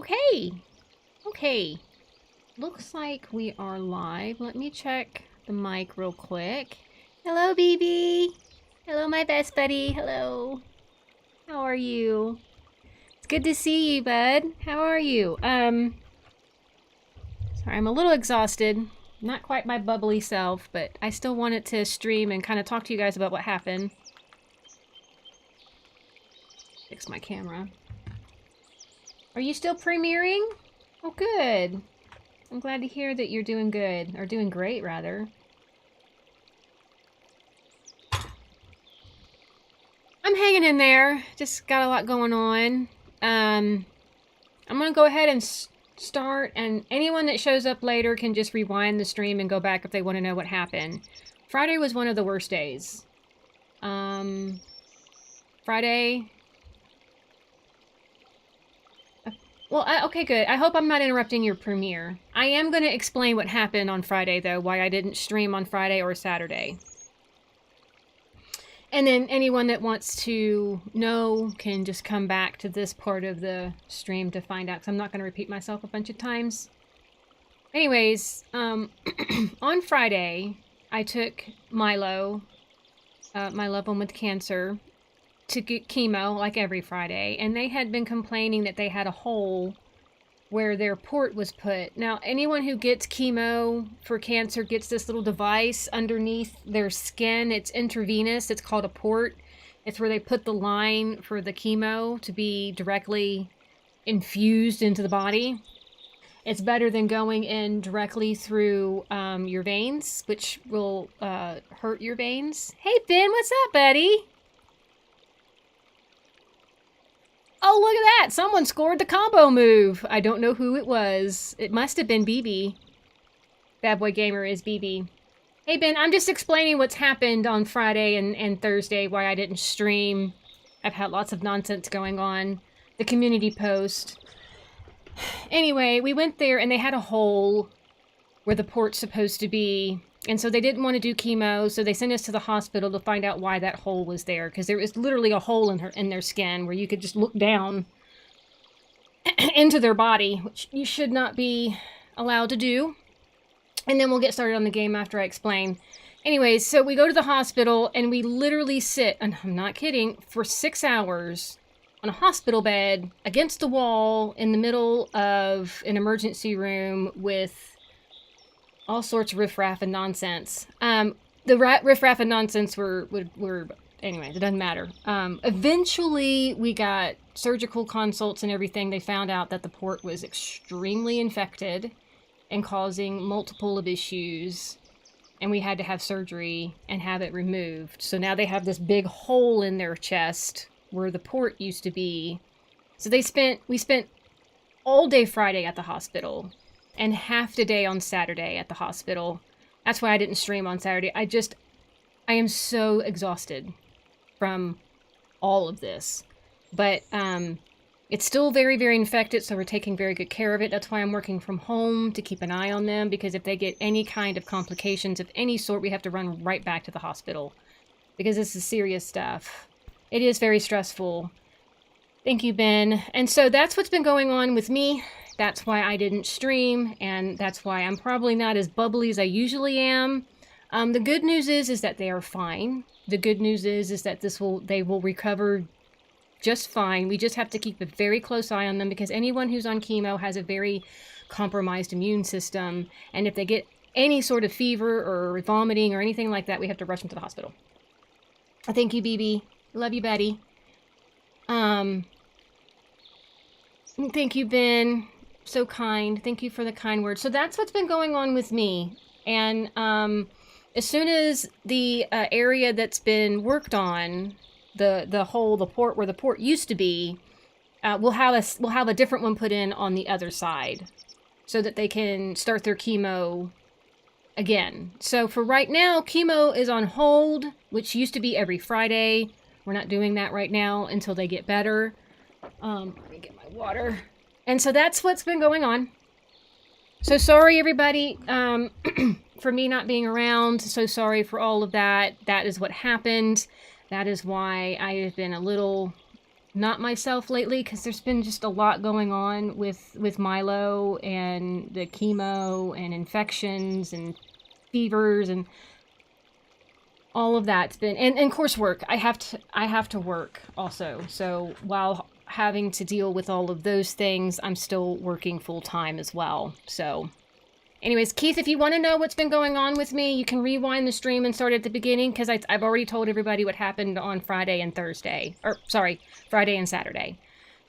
Okay. Okay. Looks like we are live. Let me check the mic real quick. Hello, BB. Hello, my best buddy. Hello. How are you? It's good to see you, bud. How are you? Sorry, I'm a little exhausted. Not quite my bubbly self, but I still wanted to stream and kind of talk to you guys about what happened. Fix my camera. Are you still premiering? Oh, good. I'm glad to hear that you're doing good, or doing great, rather. I'm hanging in there. Just got a lot going on. I'm gonna go ahead and start, and anyone that shows up later can just rewind the stream and go back if they want to know what happened. Friday was one of the worst days. Friday... Well, okay, good. I hope I'm not interrupting your premiere. I am going to explain what happened on Friday, though, why I didn't stream on Friday or Saturday. And then anyone that wants to know can just come back to this part of the stream to find out, because I'm not going to repeat myself a bunch of times. Anyways, on Friday, I took Milo, my loved one with cancer, to get chemo like every Friday, and they had been complaining that they had a hole where their port was put. Now, anyone who gets chemo for cancer gets this little device underneath their skin. It's intravenous. It's called a port. It's where they put the line for the chemo to be directly infused into the body. It's better than going in directly through your veins, which will hurt your veins. Hey, Ben, what's up, buddy? Oh, look at that! Someone scored the combo move! I don't know who it was. It must have been BB. Bad Boy Gamer is BB. Hey, Ben, I'm just explaining what's happened on Friday and Thursday, why I didn't stream. I've had lots of nonsense going on. The community post. Anyway, we went there and they had a hole where the port's supposed to be. And so they didn't want to do chemo, so they sent us to the hospital to find out why that hole was there. Because there was literally a hole in their skin where you could just look down into their body, which you should not be allowed to do. And then we'll get started on the game after I explain. Anyways, so we go to the hospital and we literally sit, and I'm not kidding, for 6 hours on a hospital bed against the wall in the middle of an emergency room with all sorts of riffraff and nonsense. The riffraff and nonsense were anyway, it doesn't matter. Eventually, we got surgical consults and everything. They found out that the port was extremely infected and causing multiple of issues. And we had to have surgery and have it removed. So now they have this big hole in their chest where the port used to be. So we spent all day Friday at the hospital and half the day on Saturday at the hospital. That's why I didn't stream on Saturday. I am so exhausted from all of this. But it's still very, very infected, so we're taking very good care of it. That's why I'm working from home to keep an eye on them, because if they get any kind of complications of any sort, we have to run right back to the hospital. Because this is serious stuff. It is very stressful. Thank you, Ben. And so that's what's been going on with me. That's why I didn't stream, and that's why I'm probably not as bubbly as I usually am. The good news is that they are fine. The good news is that they will recover just fine. We just have to keep a very close eye on them, because anyone who's on chemo has a very compromised immune system, and if they get any sort of fever or vomiting or anything like that, we have to rush them to the hospital. Thank you, BB. Love you, Betty. Thank you, Ben. So kind. Thank you for the kind words. So that's what's been going on with me. And as soon as the area that's been worked on, the hole, the port where the port used to be, we'll have a different one put in on the other side, so that they can start their chemo again. So for right now, chemo is on hold, which used to be every Friday. We're not doing that right now until they get better. Let me get my water. And so that's what's been going on. So sorry, everybody, for me not being around. So sorry for all of that. That is what happened. That is why I have been a little not myself lately because there's been just a lot going on with Milo and the chemo and infections and fevers and all of that's been and coursework. I have to work also. So while having to deal with all of those things, I'm still working full time as well. So anyways, Keith, if you want to know what's been going on with me, you can rewind the stream and start at the beginning because I've already told everybody what happened on Friday and Thursday. Or, sorry, Friday and Saturday.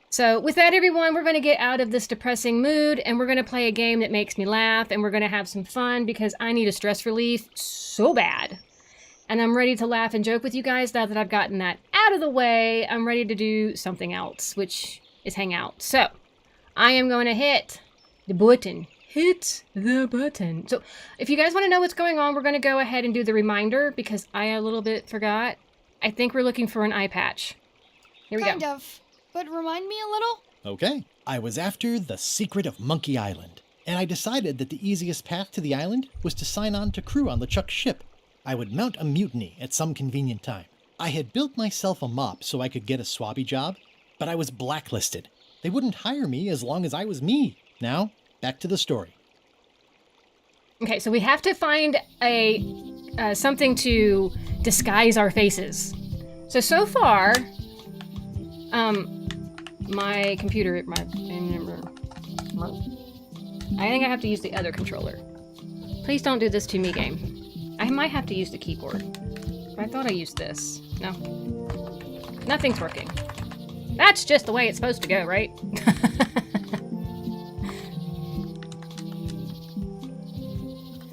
So with that, everyone, we're going to get out of this depressing mood and we're going to play a game that makes me laugh and we're going to have some fun because I need a stress relief so bad. And I'm ready to laugh and joke with you guys now that I've gotten that out of the way. I'm ready to do something else, which is hang out. So I am going to hit the button. Hit the button. So if you guys want to know what's going on, we're going to go ahead and do the reminder because I a little bit forgot. I think we're looking for an eye patch. Here we go. Kind of, but remind me a little. Okay. I was after the secret of Monkey Island, and I decided that the easiest path to the island was to sign on to crew on LeChuck's ship. I would mount a mutiny at some convenient time. I had built myself a mop so I could get a swabby job, but I was blacklisted. They wouldn't hire me as long as I was me. Now, back to the story. Okay, so we have to find a something to disguise our faces. So far, my computer, I think I have to use the other controller. Please don't do this to me, game. I might have to use the keyboard. But I thought I used this. No. Nothing's working. That's just the way it's supposed to go, right?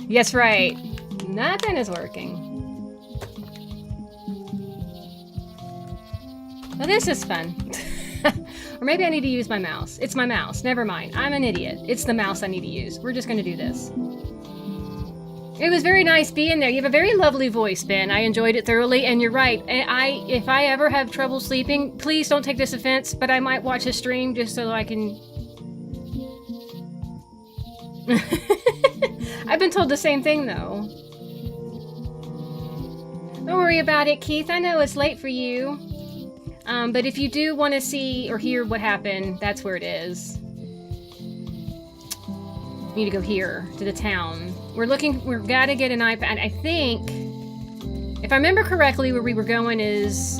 Yes, right. Nothing is working. Well, this is fun. Or maybe I need to use my mouse. It's my mouse. Never mind. I'm an idiot. It's the mouse I need to use. We're just going to do this. It was very nice being there. You have a very lovely voice, Ben. I enjoyed it thoroughly, and you're right. If I ever have trouble sleeping, please don't take this offense, but I might watch a stream just so I can... I've been told the same thing, though. Don't worry about it, Keith. I know it's late for you. But if you do want to see or hear what happened, that's where it is. We need to go here, to the town. We've got to get an iPad. I think, if I remember correctly, where we were going is,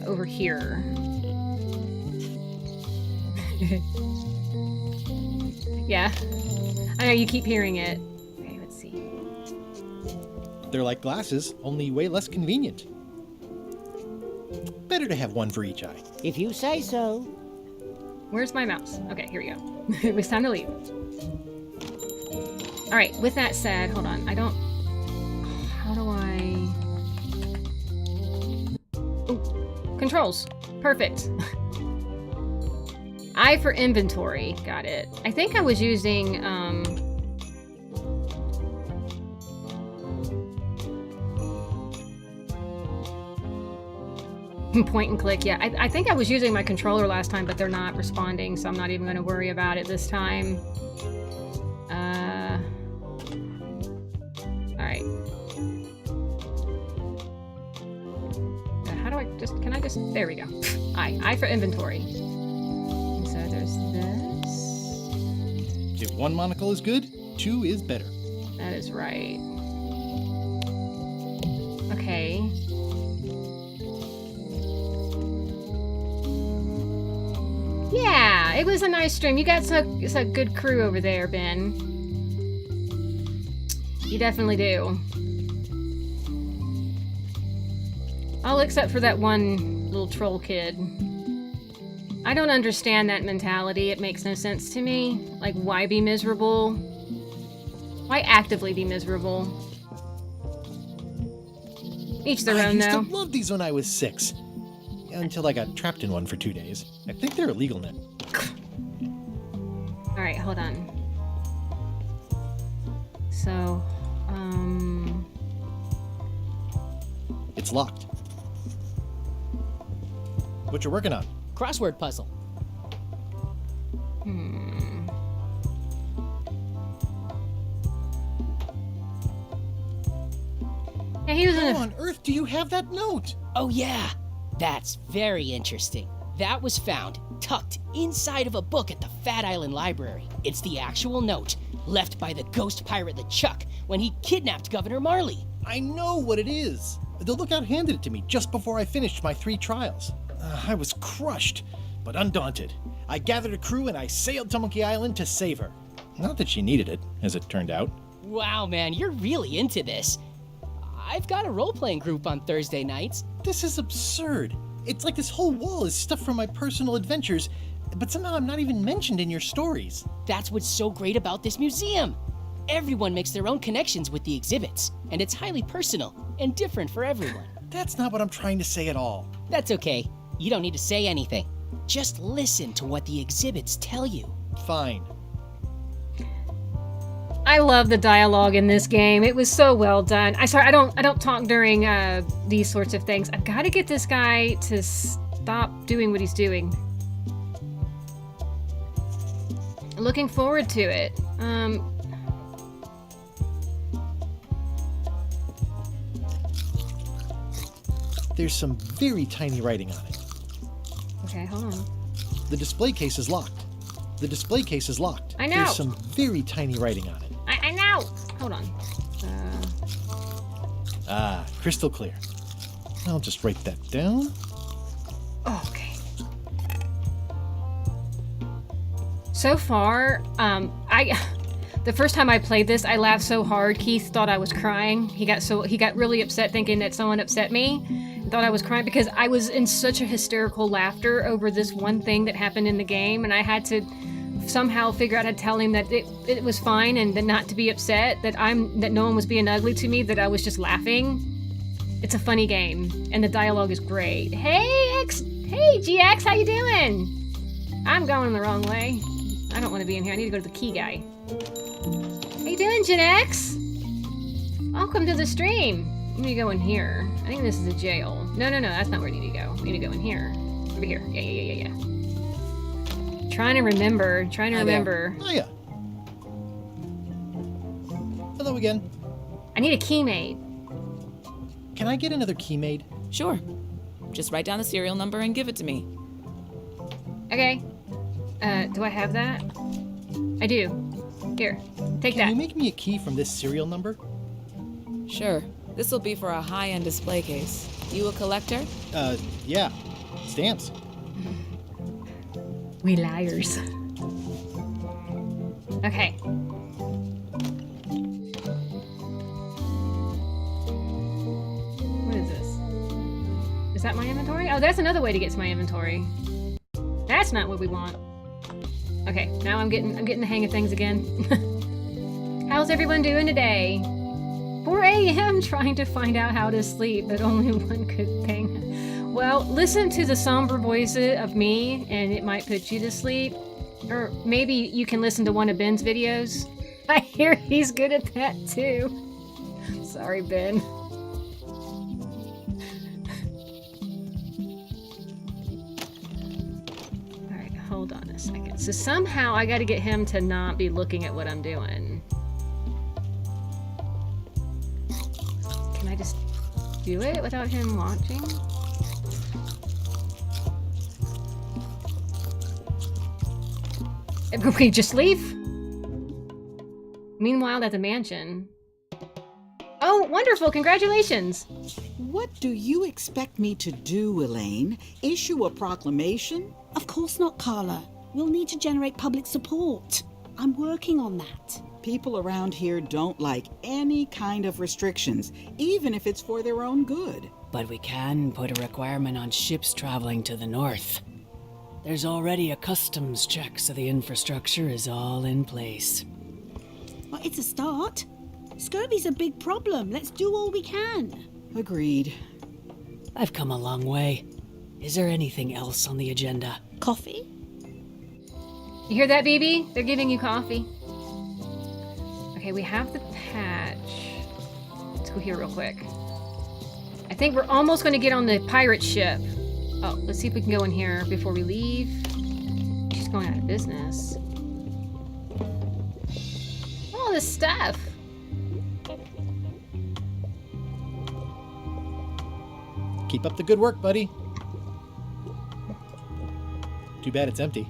over here. Yeah. I know, you keep hearing it. Okay, let's see. They're like glasses, only way less convenient. Better to have one for each eye. If you say so. Where's my mouse? Okay, here we go. It was time to leave. Alright, with that said, hold on. I don't... How do I... Oh, controls. Perfect. I for inventory. Got it. I think I was using, point and click. Yeah, I think I was using my controller last time, but they're not responding, so I'm not even going to worry about it this time. Alright. How do I just... Can I just... There we go. I for inventory. So there's this. If one monocle is good, two is better. That is right. Okay. Yeah, it was a nice stream. You got a good crew over there, Ben. You definitely do. All except for that one little troll kid. I don't understand that mentality. It makes no sense to me. Like, why be miserable? Why actively be miserable? Each their own, though. I used to love these when I was 6. Until I got trapped in one for 2 days. I think they're illegal now. Alright, hold on. So, It's locked. What you working on? Crossword puzzle. Yeah, he was in How on earth do you have that note? Oh yeah, That's very interesting. That was found tucked inside of a book at the Fat Island Library. It's the actual note left by the ghost pirate LeChuck when he kidnapped Governor Marley. I know what it is. The lookout handed it to me just before I finished my 3 trials. I was crushed, but undaunted. I gathered a crew and I sailed to Monkey Island to save her. Not that she needed it, as it turned out. Wow, man, you're really into this. I've got a role-playing group on Thursday nights. This is absurd. It's like this whole wall is stuff from my personal adventures, but somehow I'm not even mentioned in your stories. That's what's so great about this museum. Everyone makes their own connections with the exhibits, and it's highly personal and different for everyone. That's not what I'm trying to say at all. That's okay. You don't need to say anything. Just listen to what the exhibits tell you. Fine. I love the dialogue in this game. It was so well done. I don't talk during these sorts of things. I've got to get this guy to stop doing what he's doing. Looking forward to it. There's some very tiny writing on it. Okay, hold on. The display case is locked. The display case is locked. I know. There's some very tiny writing on it. I know. Hold on. Crystal clear. I'll just write that down. Okay. So far, the first time I played this, I laughed so hard. Keith thought I was crying. He got really upset thinking that someone upset me. Thought I was crying because I was in such a hysterical laughter over this one thing that happened in the game, and I had to somehow figure out how to tell him that it was fine and that not to be upset, that no one was being ugly to me, that I was just laughing. It's a funny game, and the dialogue is great. Hey GX, how you doing? I'm going the wrong way. I don't want to be in here. I need to go to the key guy. How you doing, Gen X? Welcome to the stream. I'm gonna go in here. I think this is a jail. No, that's not where I need to go. I need to go in here. Over here. Yeah. Trying to remember. Oh, yeah. Hello again. I need a key made. Can I get another key made? Sure. Just write down the serial number and give it to me. Okay. Do I have that? I do. Here, take Can that. you make me a key from this serial number? Sure. This will be for a high-end display case. You a collector? Yeah. Stamps. We liars. Okay. What is this? Is that my inventory? Oh, that's another way to get to my inventory. That's not what we want. Okay, now I'm getting the hang of things again. How's everyone doing today? 4 a.m. trying to find out how to sleep, but only one good thing. Well, listen to the somber voice of me, and it might put you to sleep. Or maybe you can listen to one of Ben's videos. I hear he's good at that too. Sorry, Ben. Alright, hold on a second. So somehow I gotta get him to not be looking at what I'm doing. Can I just do it without him watching? Okay, just leave. Meanwhile, at the mansion. Oh, wonderful! Congratulations! What do you expect me to do, Elaine? Issue a proclamation? Of course not, Carla. We'll need to generate public support. I'm working on that. People around here don't like any kind of restrictions, even if it's for their own good. But we can put a requirement on ships traveling to the north. There's already a customs check, so the infrastructure is all in place. Well, it's a start. Scurvy's a big problem. Let's do all we can. Agreed. I've come a long way. Is there anything else on the agenda? Coffee? You hear that, BB? They're giving you coffee. Okay, we have the patch. Let's go here real quick. I think we're almost going to get on the pirate ship. Oh, let's see if we can go in here before we leave. She's going out of business. All this stuff. Keep up the good work, buddy. Too bad it's empty.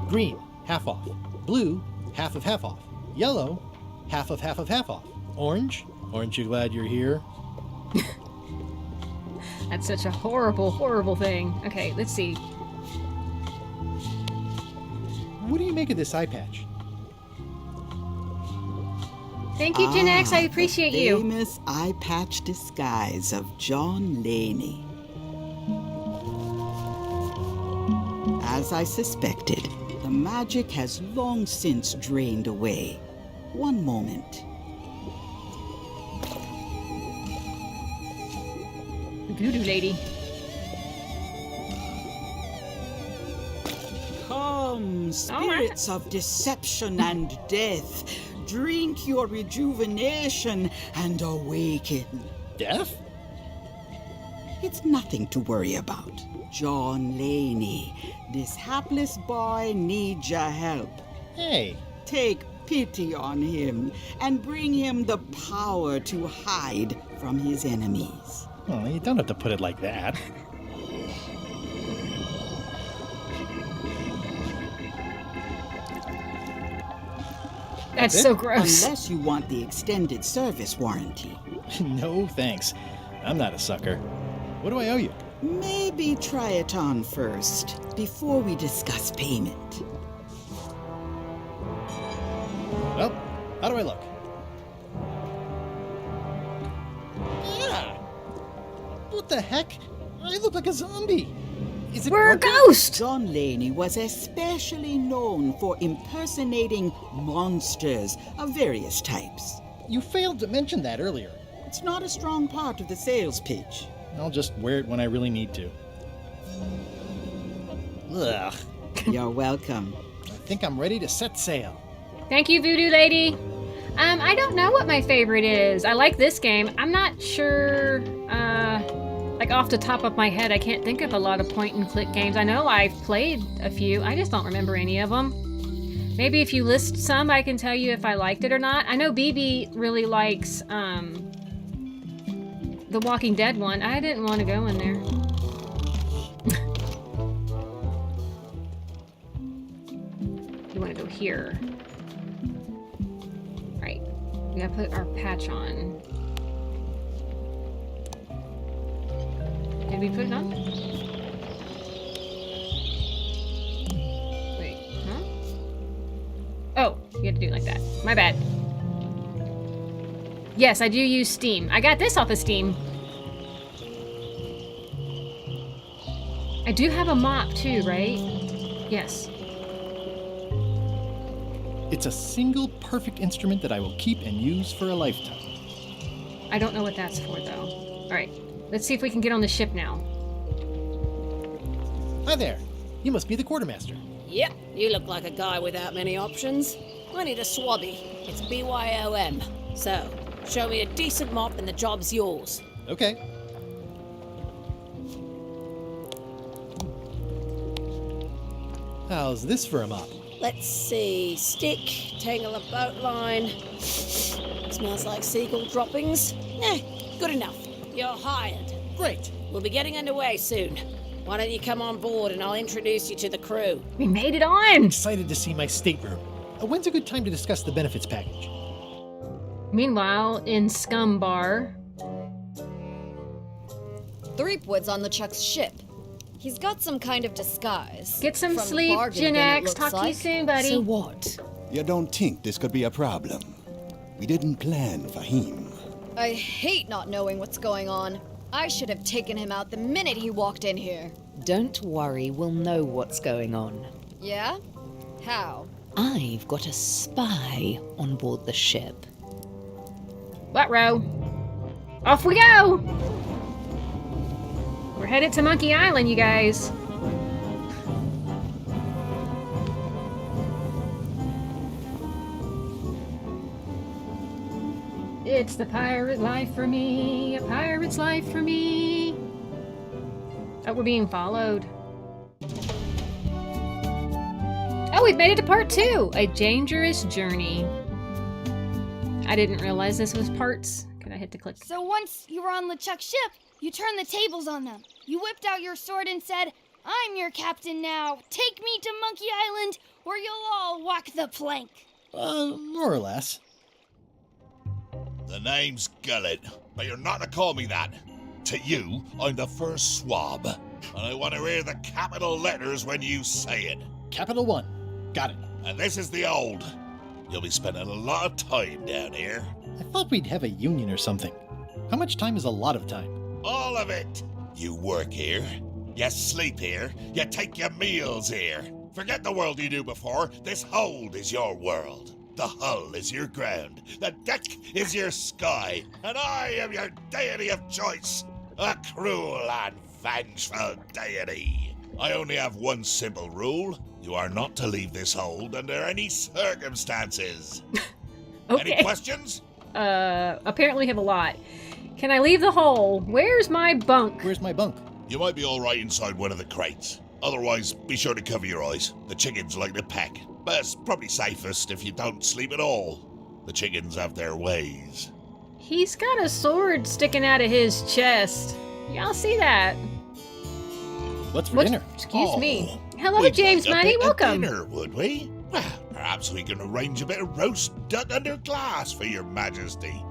Green, half off. Blue, half of half off. Yellow, half of half of half off. Orange, aren't you glad you're here? That's such a horrible, horrible thing. Okay, let's see. What do you make of this eye patch? Thank you, Gen X. I appreciate the you. famous eye patch disguise of John Laney. As I suspected, the magic has long since drained away. One moment. The voodoo lady. Come, spirits of deception and death, drink your rejuvenation and awaken. Death? It's nothing to worry about. John Laney, this hapless boy needs your help. Hey, Take pity on him and bring him the power to hide from his enemies. well, you don't have to put it like that. That's it? so gross. Unless you want the extended service warranty. No, thanks. I'm not a sucker. What do I owe you? Maybe try it on first, before we discuss payment. Well, how do I look? Yeah. What the heck? I look like a zombie. Is it We're a working? ghost! John Laney was especially known for impersonating monsters of various types. You failed to mention that earlier. It's not a strong part of the sales pitch. I'll just wear it when I really need to. Ugh. You're welcome. I think I'm ready to set sail. Thank you, voodoo lady. I don't know what my favorite is. I like this game. I'm not sure, like off the top of my head, I can't think of a lot of point and click games. I know I've played a few. I just don't remember any of them. Maybe if you list some, I can tell you if I liked it or not. I know BB really likes, the Walking Dead one. I didn't want to go in there. You want to go here. Right. We gotta put our patch on. Did we put it on? Wait, huh? Oh, you had to do it like that. My bad. Yes, I do use Steam. I got this off of Steam. I do have a mop too, right? Yes. It's a single perfect instrument that I will keep and use for a lifetime. I don't know what that's for though. Alright, let's see if we can get on the ship now. Hi there. You must be the quartermaster. Yep, you look like a guy without many options. I need a swabby. It's BYOM. So, show me a decent mop and the job's yours. Okay. How's this for a mop? Let's see. Stick, tangle a boat line. Smells like seagull droppings. Good enough. You're hired. Great. We'll be getting underway soon. Why don't you come on board and I'll introduce you to the crew? We made it on! Excited to see my stateroom. When's a good time to discuss the benefits package? Meanwhile, in Scum Bar, Threepwood's on the Chuck's ship. He's got some kind of disguise. get some From sleep, bargain Gen bin, it X. looks Talk to you like. soon, buddy. So what? You don't think this could be a problem? We didn't plan for him. I hate not knowing what's going on. I should have taken him out the minute he walked in here. Don't worry, we'll know what's going on. Yeah? How? I've got a spy on board the ship. What row? Off we go! We're headed to Monkey Island, you guys. It's the pirate life for me, a pirate's life for me. Oh, we're being followed. Oh, we've made it to part 2, a dangerous journey. I didn't realize this was parts. Can I hit the click? So once you're on LeChuck's ship, you turn the tables on them. You whipped out your sword and said, "I'm your captain now. Take me to Monkey Island, or you'll all walk the plank." More or less. The name's Gullet, but you're not to call me that. To you, I'm the first swab, and I want to hear the capital letters when you say it. Capital 1. Got it. And this is the old. You'll be spending a lot of time down here. I thought we'd have a union or something. How much time is a lot of time? All of it. You work here, you sleep here, you take your meals here. Forget the world you knew before. This hold is your world. The hull is your ground. The deck is your sky. And I am your deity of choice. A cruel and vengeful deity. I only have one simple rule. You are not to leave this hold under any circumstances. Okay. Any questions? Apparently have a lot. Can I leave the hole? Where's my bunk? Where's my bunk? You might be all right inside one of the crates. Otherwise, be sure to cover your eyes. The chickens like to peck. But it's probably safest if you don't sleep at all. The chickens have their ways. He's got a sword sticking out of his chest. Y'all see that? What's for dinner? Excuse me. Hello, We'd James like a Money. bit of Welcome. dinner, would we? Well, perhaps we can arrange a bit of roast duck under glass for your majesty.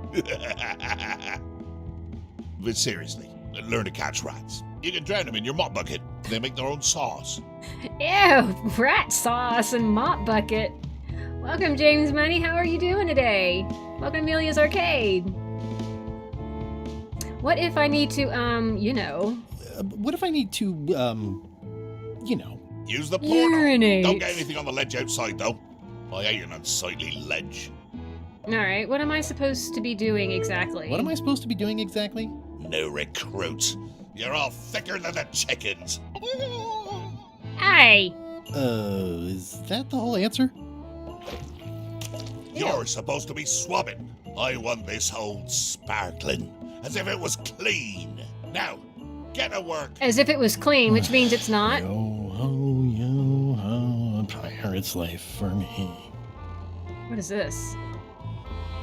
But seriously, learn to catch rats. You can drown them in your mop bucket. They make their own sauce. Ew, rat sauce and mop bucket. Welcome, James Money. How are you doing today? Welcome to Amelia's Arcade. What if I need to, What if I need to, Use the portal. Urinate. Don't get anything on the ledge outside, though. I hate an unsightly ledge. Alright, what am I supposed to be doing exactly? What am I supposed to be doing exactly? No recruits. You're all thicker than the chickens. Hey! Is that the whole answer? You're supposed to be swabbing. I want this hold sparkling, as if it was clean. Now, get to work. As if it was clean, which means it's not. Yo ho, a pirate's life for me. What is this?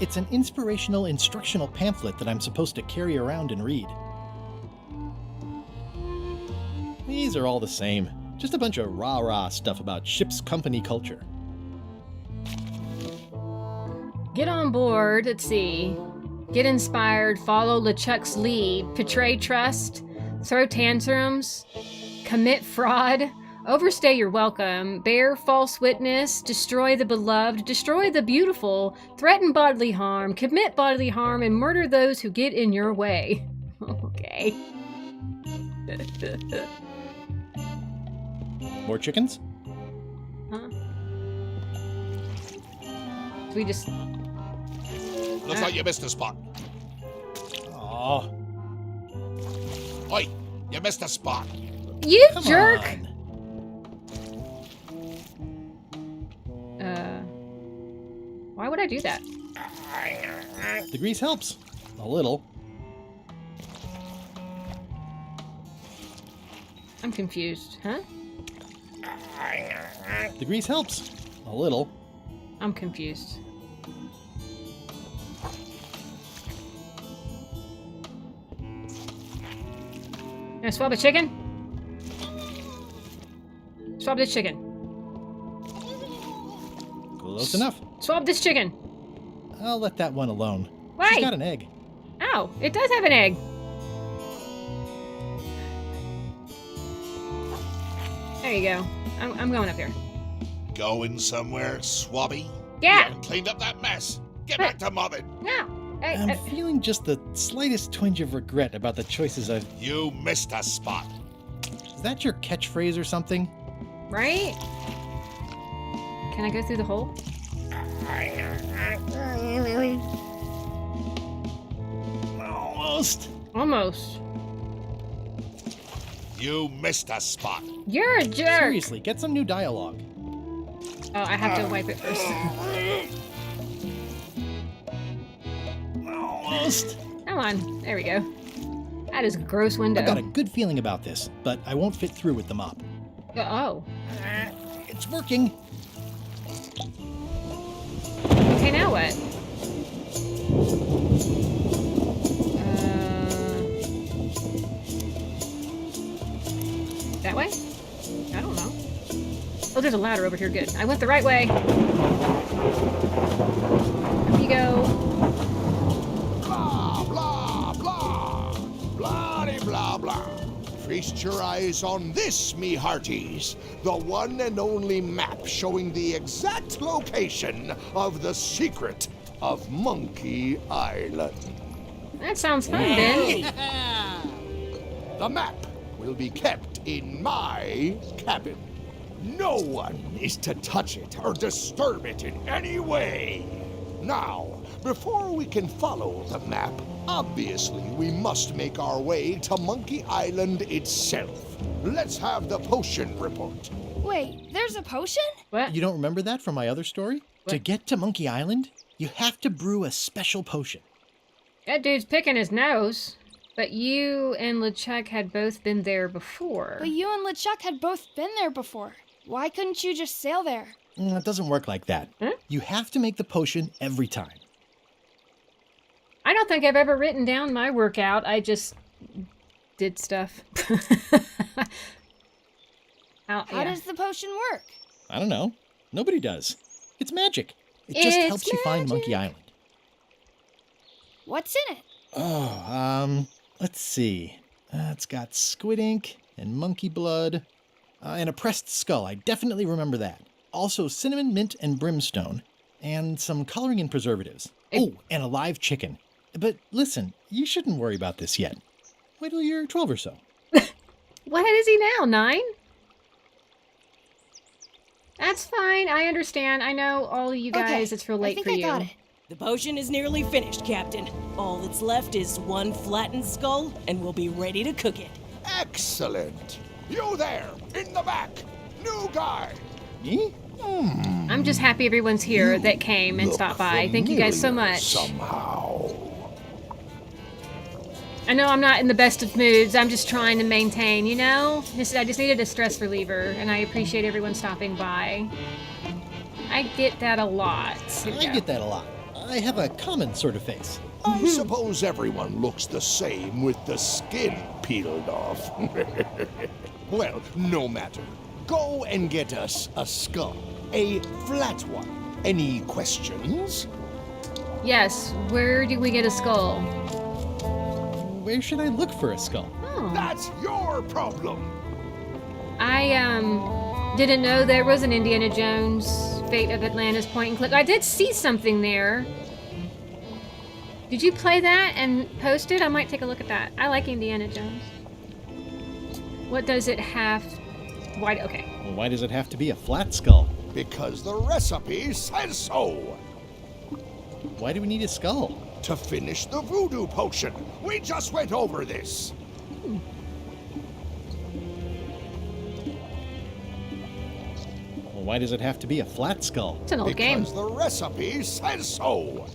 It's an inspirational instructional pamphlet that I'm supposed to carry around and read. These are all the same. Just a bunch of rah-rah stuff about ship's company culture. Get on board, let's see. Get inspired, follow LeChuck's lead, betray trust, throw tantrums, commit fraud, overstay your welcome, bear false witness, destroy the beloved, destroy the beautiful, threaten bodily harm, commit bodily harm, and murder those who get in your way. Okay. More chickens? Huh? So we just... Looks like you missed a spot. Aw. Oi, you missed a spot. You Come jerk! on. Why would I do that? The grease helps. A little. I'm confused, huh? The grease helps. A little. I'm confused. Gonna swab a chicken? Swab this chicken. Close enough. Swab this chicken. I'll let that one alone. Why? She's got an egg. Oh, it does have an egg. There you go. I'm going up here. Going somewhere, swabby? Yeah. You haven't cleaned up that mess. Get back to mobbing. No. I'm feeling just the slightest twinge of regret about the choices I've... You missed a spot. Is that your catchphrase or something? Right? Can I go through the hole? Almost. Almost. You missed a spot. You're a jerk. Seriously, get some new dialogue. Oh, I have to wipe it first. Almost. Come on. There we go. That is a gross window. I've got a good feeling about this, but I won't fit through with the mop. Oh. It's working. Okay, now what? there's a ladder over here. Good. I went the right way. Here we go. Blah, blah, blah. Blah, blah, blah. Feast your eyes on this, me hearties. The one and only map showing the exact location of the secret of Monkey Island. That sounds fun, Ben. The map will be kept in my cabin. No one is to touch it or disturb it in any way. Now, before we can follow the map, obviously we must make our way to Monkey Island itself. Let's have the potion report. Wait, there's a potion? What? You don't remember that from my other story? To get to Monkey Island, you have to brew a special potion. That dude's picking his nose. But you and LeChuck had both been there before. But you and LeChuck had both been there before. Why couldn't you just sail there? It doesn't work like that. Huh? You have to make the potion every time. I don't think I've ever written down my workout. I just did stuff. How does the potion work? I don't know. Nobody does. It's magic. It just It's helps you find Monkey magic. Island. What's in it? Oh, let's see. It's got squid ink and monkey blood and a pressed skull. I definitely remember that. Also cinnamon, mint, and brimstone, and some coloring and preservatives. Oh, and a live chicken. But listen, you shouldn't worry about this yet. Wait till you're 12 or so. What is he now, 9? That's fine. I understand. I know all of you guys, it's real late I think for I you. got it. The potion is nearly finished, Captain. All that's left is one flattened skull, and we'll be ready to cook it. Excellent. You there, in the back. New guy. Me? I'm just happy everyone's here that came and stopped by. Thank you guys so much. Somehow. I know I'm not in the best of moods. I'm just trying to maintain, you know? I just needed a stress reliever, and I appreciate everyone stopping by. I get that a lot. Here we I go. get that a lot. I have a common sort of face. I suppose everyone looks the same with the skin peeled off. Well, no matter. Go and get us a skull. A flat one. Any questions? Yes, where do we get a skull? Where should I look for a skull? Oh. That's your problem. I didn't know there was an Indiana Jones Fate of Atlantis point and click. I did see something there. Did you play that and post it? I might take a look at that. I like Indiana Jones. What does it have? Why? Okay. Well, why does it have to be a flat skull? Because the recipe says so. Why do we need a skull? To finish the voodoo potion. We just went over this. Well, why does it have to be a flat skull? It's an old game. Because the recipe says so.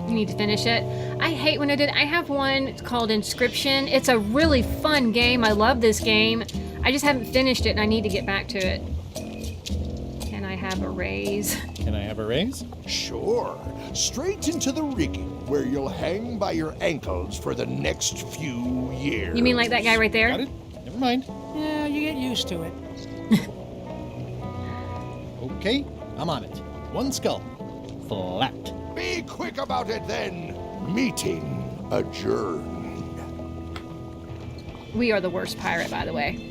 You need to finish it. I hate when I did. I have one called Inscription. It's a really fun game. I love this game. I just haven't finished it, and I need to get back to it. Can I have a raise? Can I have a raise? Sure. Straight into the rigging, where you'll hang by your ankles for the next few years. You mean like that guy right there? Got it? Never mind. Yeah, you get used to it. Okay, I'm on it. One skull. Flat. Be quick about it then. Meeting adjourned. We are the worst pirate, by the way.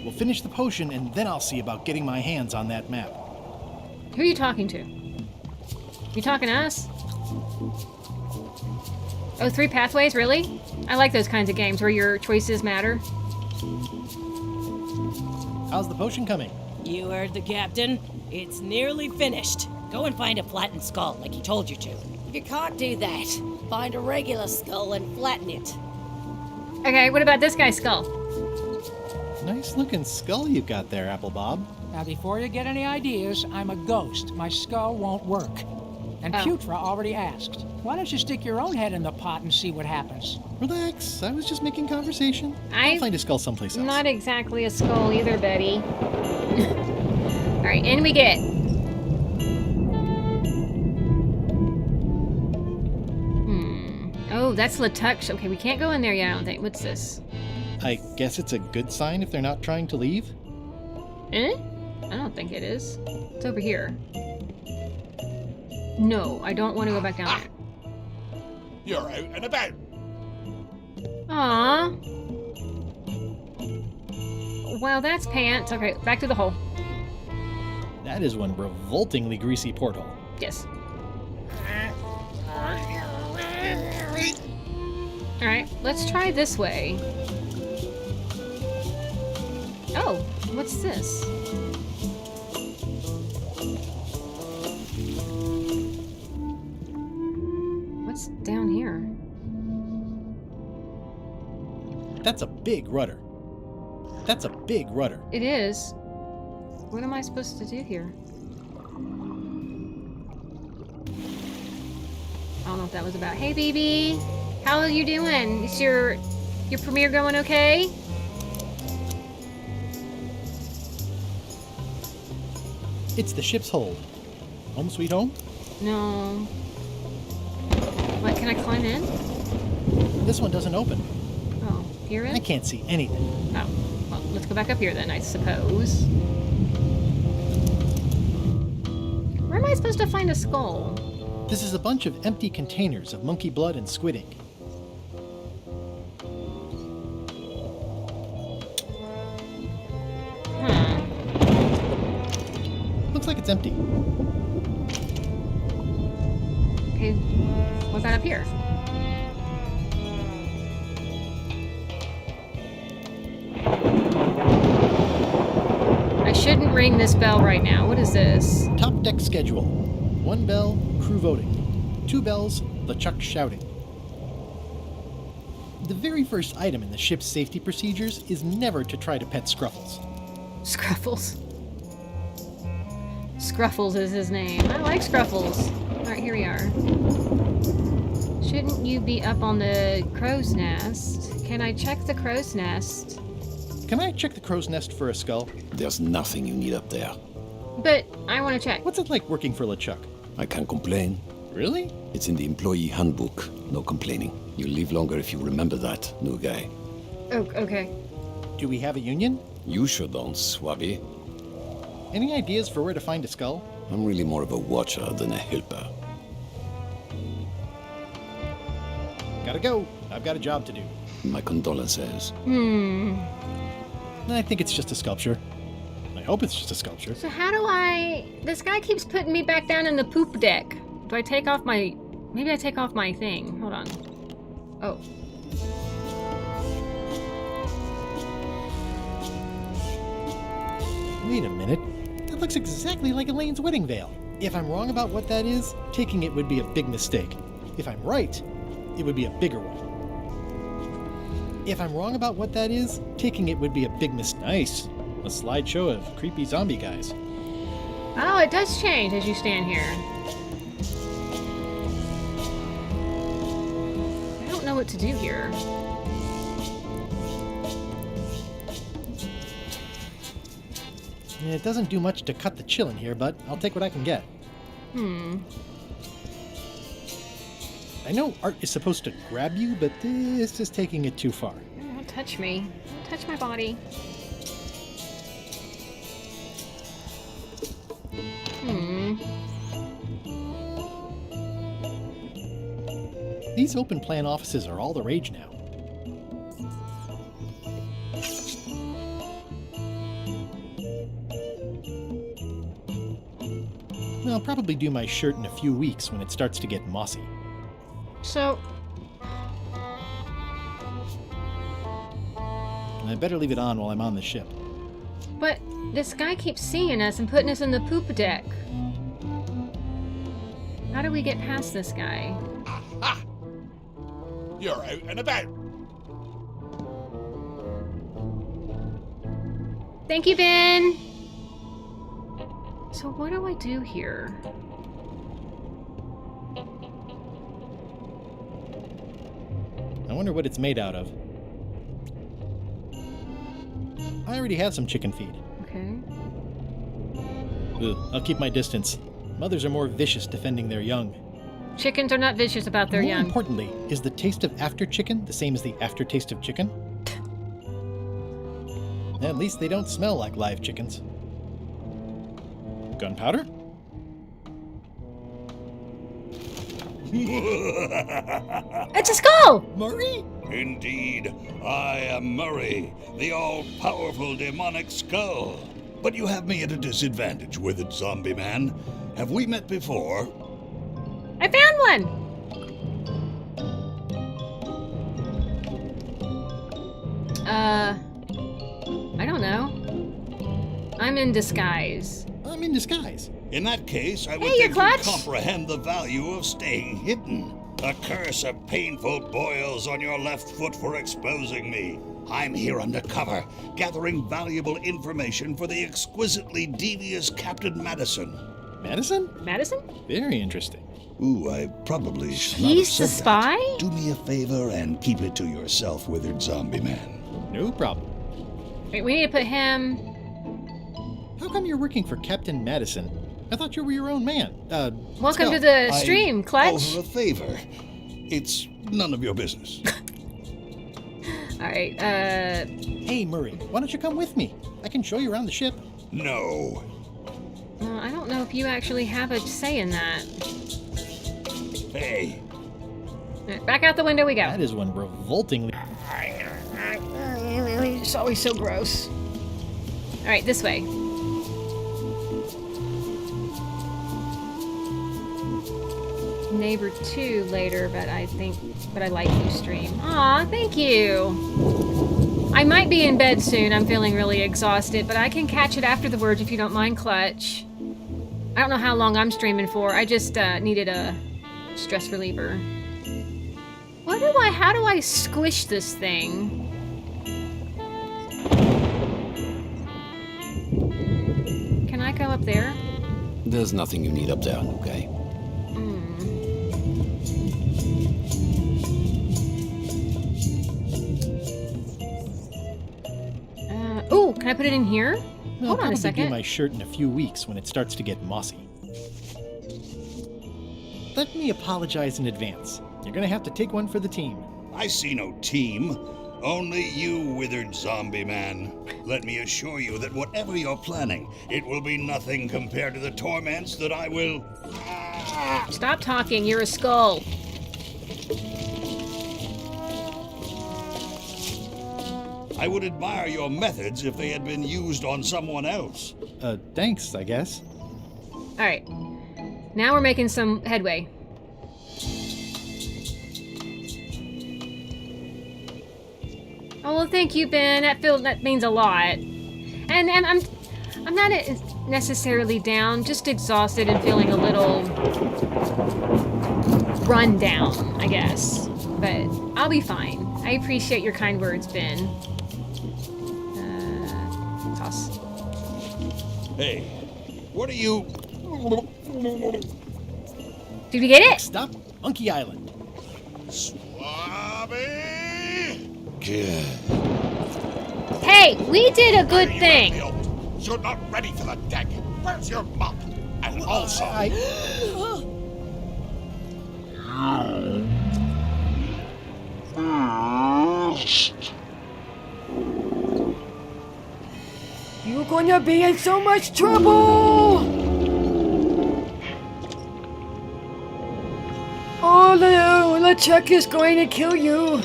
We'll finish the potion, and then I'll see about getting my hands on that map. Who are you talking to? You talking to us? Oh, 3 pathways, really? I like those kinds of games where your choices matter. How's the potion coming? You heard the captain. It's nearly finished. Go and find a flattened skull like he told you to. If you can't do that, find a regular skull and flatten it. Okay, what about this guy's skull? Nice looking skull you got there, Apple Bob. Now, before you get any ideas, I'm a ghost. My skull won't work. And Oh. Putra already asked. Why don't you stick your own head in the pot and see what happens? Relax, I was just making conversation. I- I'll find a skull someplace else. Not exactly a skull either, Betty. Alright, in we get. Oh, that's Latux. Okay, we can't go in there yet, I don't think. What's this? I guess it's a good sign if they're not trying to leave. Eh? I don't think it is. It's over here. No, I don't want to go back down there. You're out and about. Aww. Well, that's pants. Okay, back to the hole. That is one revoltingly greasy porthole. Yes. Alright, let's try this way. Oh, what's this? What's down here? That's a big rudder. That's a big rudder. It is. What am I supposed to do here? I don't know what that was about. Hey, BB! How are you doing? Is your premiere going okay? It's the ship's hold. Home sweet home? No. What, can I climb in? This one doesn't open. Oh, here it? I can't see anything. Oh, well, let's go back up here then, I suppose. Where am I supposed to find a skull? This is a bunch of empty containers of monkey blood and squid ink. Looks like it's empty. Okay, what about up here? I shouldn't ring this bell right now. What is this? Top deck schedule. 1 bell, crew voting. 2 bells, LeChuck shouting. The very first item in the ship's safety procedures is never to try to pet Scruffles. Scruffles. Scruffles is his name. I like Scruffles. Alright, here we are. Shouldn't you be up on the crow's nest? Can I check the crow's nest? Can I check the crow's nest for a skull? There's nothing you need up there. But I want to check. What's it like working for LeChuck? I can't complain. Really? It's in the employee handbook. No complaining. You'll live longer if you remember that, new guy. Oh, okay. Do we have a union? You sure don't, Swabby. Any ideas for where to find a skull? I'm really more of a watcher than a helper. Gotta go. I've got a job to do. My condolences. I think it's just a sculpture. I hope it's just a sculpture. So how do I... This guy keeps putting me back down in the poop deck. Do I take off my... Maybe I take off my thing. Hold on. Oh. Wait a minute. That looks exactly like Elaine's wedding veil. If I'm wrong about what that is, taking it would be a big mistake. If I'm right, it would be a bigger one. If I'm wrong about what that is, taking it would be a big mistake. Nice. A slideshow of creepy zombie guys. Oh, it does change as you stand here. I don't know what to do here. It doesn't do much to cut the chill in here, but I'll take what I can get. I know art is supposed to grab you, but this is taking it too far. Don't touch me. Don't touch my body. These open plan offices are all the rage now. I'll probably do my shirt in a few weeks when it starts to get mossy. So... I better leave it on while I'm on the ship. But this guy keeps seeing us and putting us in the poop deck. How do we get past this guy? Aha! You're out and about. Thank you, Ben! So what do I do here? I wonder what it's made out of. I already have some chicken feed. Okay. Ugh, I'll keep my distance. Mothers are more vicious defending their young. Chickens are not vicious about their More young. importantly, is the taste of after chicken the same as the aftertaste of chicken? At least they don't smell like live chickens. Gunpowder? It's a skull! Murray? Indeed, I am Murray, the all-powerful demonic skull. But you have me at a disadvantage, withered zombie man. Have we met before? I found one! I don't know. I'm in disguise. I'm in disguise. In that case, I would Hey, you think clutch! you'd comprehend the value of staying hidden. A curse of painful boils on your left foot for exposing me. I'm here undercover, gathering valuable information for the exquisitely devious Captain Madison. Madison? Madison? Very interesting. Ooh, I probably should not have He's the said spy? that. Do me a favor and keep it to yourself, withered zombie man. No problem. Wait, we need to put him... How come you're working for Captain Madison? I thought you were your own man. Welcome Skull. to the I stream, owe Clutch. her a favor. It's none of your business. Alright, Hey, Murray, why don't you come with me? I can show you around the ship. No. I don't know if you actually have a say in that. Hey. Alright, back out the window we go. That is one revoltingly... It's always so gross. Alright, this way. Neighbor 2 later, but I like you stream. Aw, thank you. I might be in bed soon. I'm feeling really exhausted, but I can catch it afterwards if you don't mind, Clutch. I don't know how long I'm streaming for. I just needed a stress reliever. How do I squish this thing? Can I go up there? There's nothing you need up there, okay? Oh, can I put it in here? I'll Hold on a probably second. do my shirt in a few weeks when it starts to get mossy. Let me apologize in advance. You're gonna have to take one for the team. I see no team. Only you, withered zombie man. Let me assure you that whatever you're planning, it will be nothing compared to the torments that I will... Stop talking, you're a skull. I would admire your methods if they had been used on someone else. Thanks, I guess. Alright. Now we're making some headway. Oh, well, thank you, Ben. That means a lot. And I'm not necessarily down, just exhausted and feeling a little run down, I guess. But I'll be fine. I appreciate your kind words, Ben. Toss. Hey, what are you... Did we get it? Stop, Monkey Island. Swabby! Good. Hey, we did a good thing. You're not ready for the deck. Where's your mop? And also... You're gonna be in so much trouble! Oh no, LeChuck is going to kill you!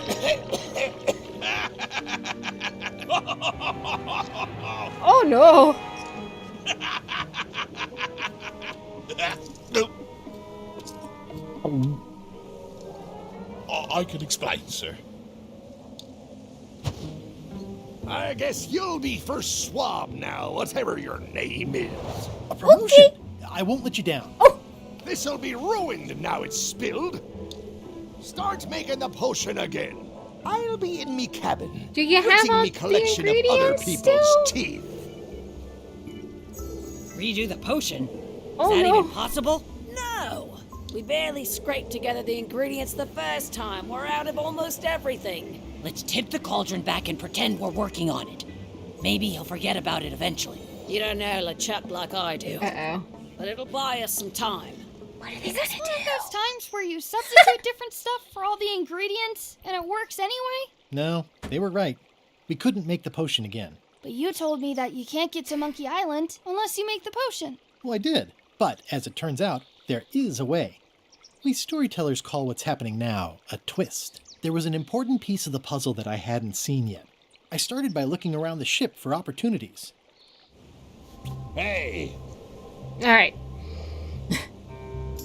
Oh no! I can explain, sir. I guess you'll be first swab now, whatever your name is. A promotion! I won't let you down. This'll be ruined now it's spilled. Start making the potion again. I'll be in me cabin. Do you have gritting all me the collection of other ingredients people's still? teeth. Redo the potion? Oh, Is that no. even possible? No! We barely scraped together the ingredients the first time. We're out of almost everything. Let's tip the cauldron back and pretend we're working on it. Maybe he'll forget about it eventually. You don't know LeChuck like I do. Uh-oh. But it'll buy us some time. Is this one of those times where you substitute different stuff for all the ingredients and it works anyway? No, they were right. We couldn't make the potion again. But you told me that you can't get to Monkey Island unless you make the potion. Well, I did. But, as it turns out, there is a way. We storytellers call what's happening now a twist. There was an important piece of the puzzle that I hadn't seen yet. I started by looking around the ship for opportunities. Hey! Alright.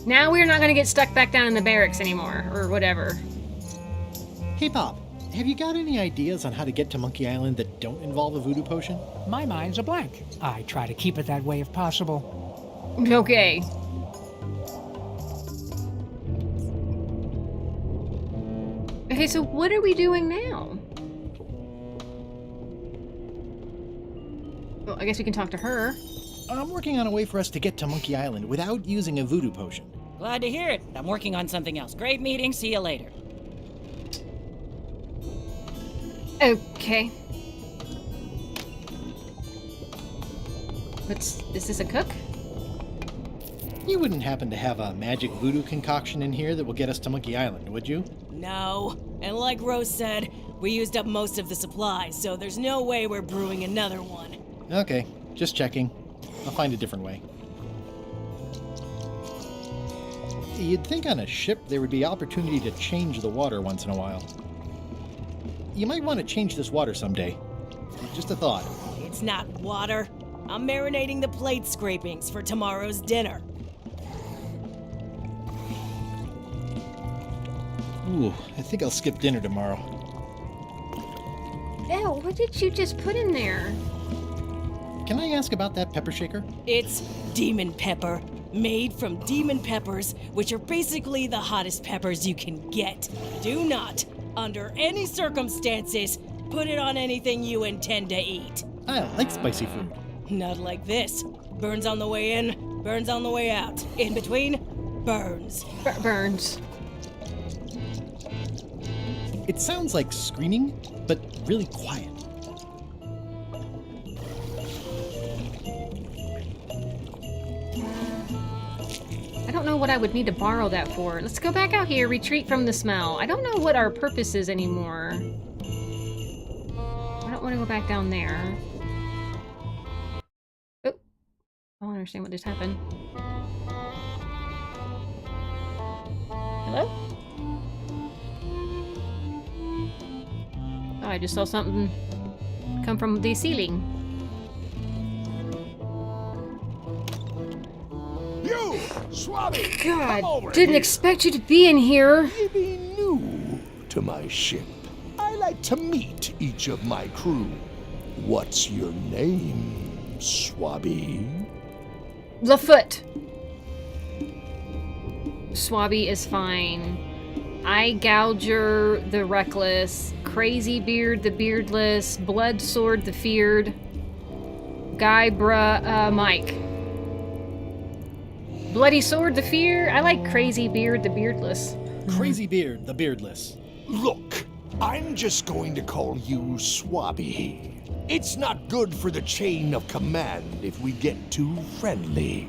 Now we're not going to get stuck back down in the barracks anymore, or whatever. Hey, Pop. Have you got any ideas on how to get to Monkey Island that don't involve a voodoo potion? My mind's a blank. I try to keep it that way if possible. Okay. Okay, so what are we doing now? Well, I guess we can talk to her. I'm working on a way for us to get to Monkey Island without using a voodoo potion. Glad to hear it. I'm working on something else. Great meeting. See you later. Okay. Is this a cook? You wouldn't happen to have a magic voodoo concoction in here that will get us to Monkey Island, would you? No. And like Rose said, we used up most of the supplies, so there's no way we're brewing another one. Okay, just checking. I'll find a different way. You'd think on a ship there would be opportunity to change the water once in a while. You might want to change this water someday. Just a thought. It's not water. I'm marinating the plate scrapings for tomorrow's dinner. Ooh, I think I'll skip dinner tomorrow. Ew, what did you just put in there? Can I ask about that pepper shaker? It's demon pepper, made from demon peppers, which are basically the hottest peppers you can get. Do not, under any circumstances, put it on anything you intend to eat. I like spicy food. Not like this. Burns on the way in, burns on the way out. In between, burns. Burns. It sounds like screaming, but really quiet. I don't know what I would need to borrow that for. Let's go back out here, retreat from the smell. I don't know what our purpose is anymore. I don't want to go back down there. Oh, I don't understand what just happened. Hello? Oh, I just saw something come from the ceiling. You, Swabby! God, didn't expect you to be in here. You be new to my ship. I like to meet each of my crew. What's your name, Swabby? Lafoot. Swabby is fine. Eye Gouger the Reckless. Crazy Beard the Beardless. Blood Sword the Feared. Guybruh Mike. Bloody Sword the Fear. I like Crazy Beard the Beardless. Crazy Beard the Beardless. Look, I'm just going to call you Swabby. It's not good for the chain of command if we get too friendly.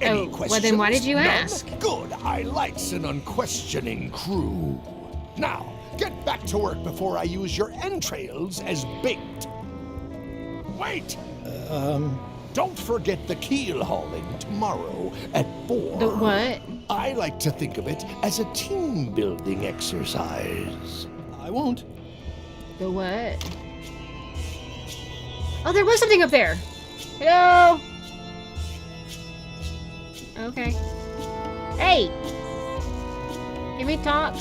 Any questions? Well then why did you None? ask? Good, I likes an unquestioning crew. Now, get back to work before I use your entrails as bait. Wait! Don't forget the keel hauling tomorrow at 4. The what? I like to think of it as a team-building exercise. I won't. The what? Oh, there was something up there. Hello? Okay. Hey! Can we talk?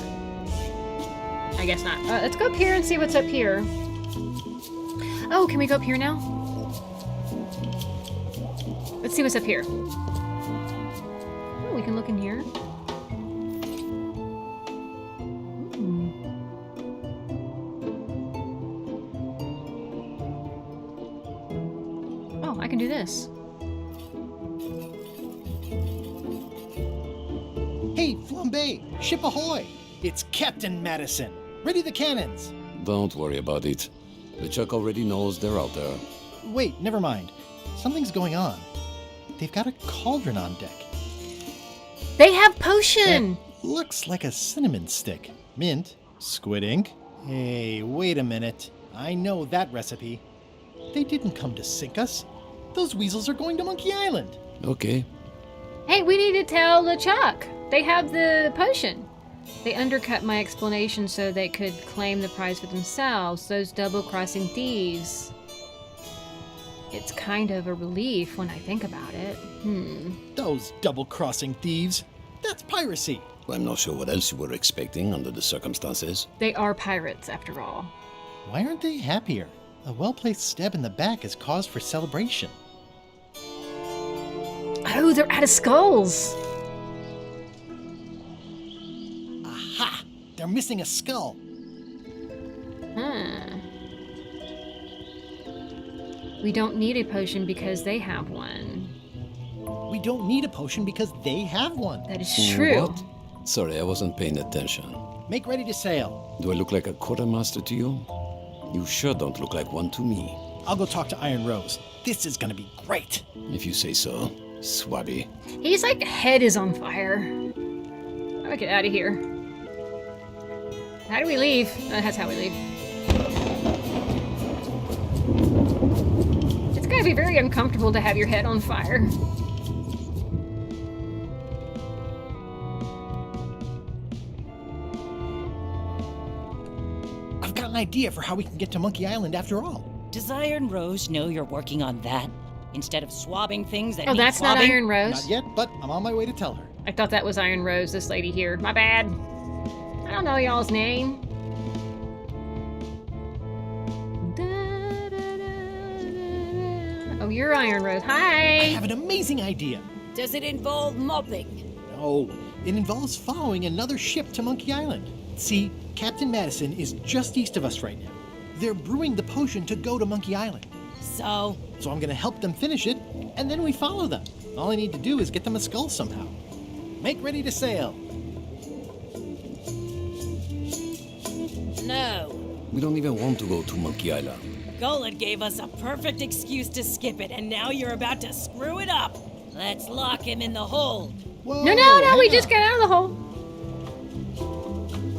I guess not. Let's go up here and see what's up here. Oh, can we go up here now? Let's see what's up here. Oh, we can look in here. Oh, I can do this. Hey, Flambe! Ship ahoy! It's Captain Madison. Ready the cannons! Don't worry about it. The Chuck already knows they're out there. Wait, never mind. Something's going on. They've got a cauldron on deck. They have potion! That looks like a cinnamon stick. Mint, squid ink. Hey, wait a minute. I know that recipe. They didn't come to sink us. Those weasels are going to Monkey Island. Okay. Hey, we need to tell LeChuck. They have the potion. They undercut my explanation so they could claim the prize for themselves. Those double-crossing thieves. It's kind of a relief when I think about it. Those double-crossing thieves. That's piracy. I'm not sure what else you were expecting under the circumstances. They are pirates, after all. Why aren't they happier? A well-placed stab in the back is cause for celebration. Oh, they're out of skulls. Aha! They're missing a skull. We don't need a potion because they have one. We don't need a potion because they have one. That is true. What? Sorry, I wasn't paying attention. Make ready to sail. Do I look like a quartermaster to you? You sure don't look like one to me. I'll go talk to Iron Rose. This is gonna be great. If you say so, Swabby. He's like, head is on fire. How do I get out of here? How do we leave? That's how we leave. It's gonna be very uncomfortable to have your head on fire. I've got an idea for how we can get to Monkey Island after all. Does Iron Rose know you're working on that? Instead of swabbing things that Oh, need that's not swabbing? Iron Rose? Not yet, but I'm on my way to tell her. I thought that was Iron Rose, this lady here. My bad. I don't know y'all's name. Oh, you're Iron Rose. Hi! I have an amazing idea. Does it involve mopping? No, it involves following another ship to Monkey Island. See, Captain Madison is just east of us right now. They're brewing the potion to go to Monkey Island. So I'm gonna help them finish it, and then we follow them. All I need to do is get them a skull somehow. Make ready to sail. No. We don't even want to go to Monkey Island. Golan gave us a perfect excuse to skip it, and now you're about to screw it up. Let's lock him in the hold. Whoa, No, we hang just on. got out of the hole.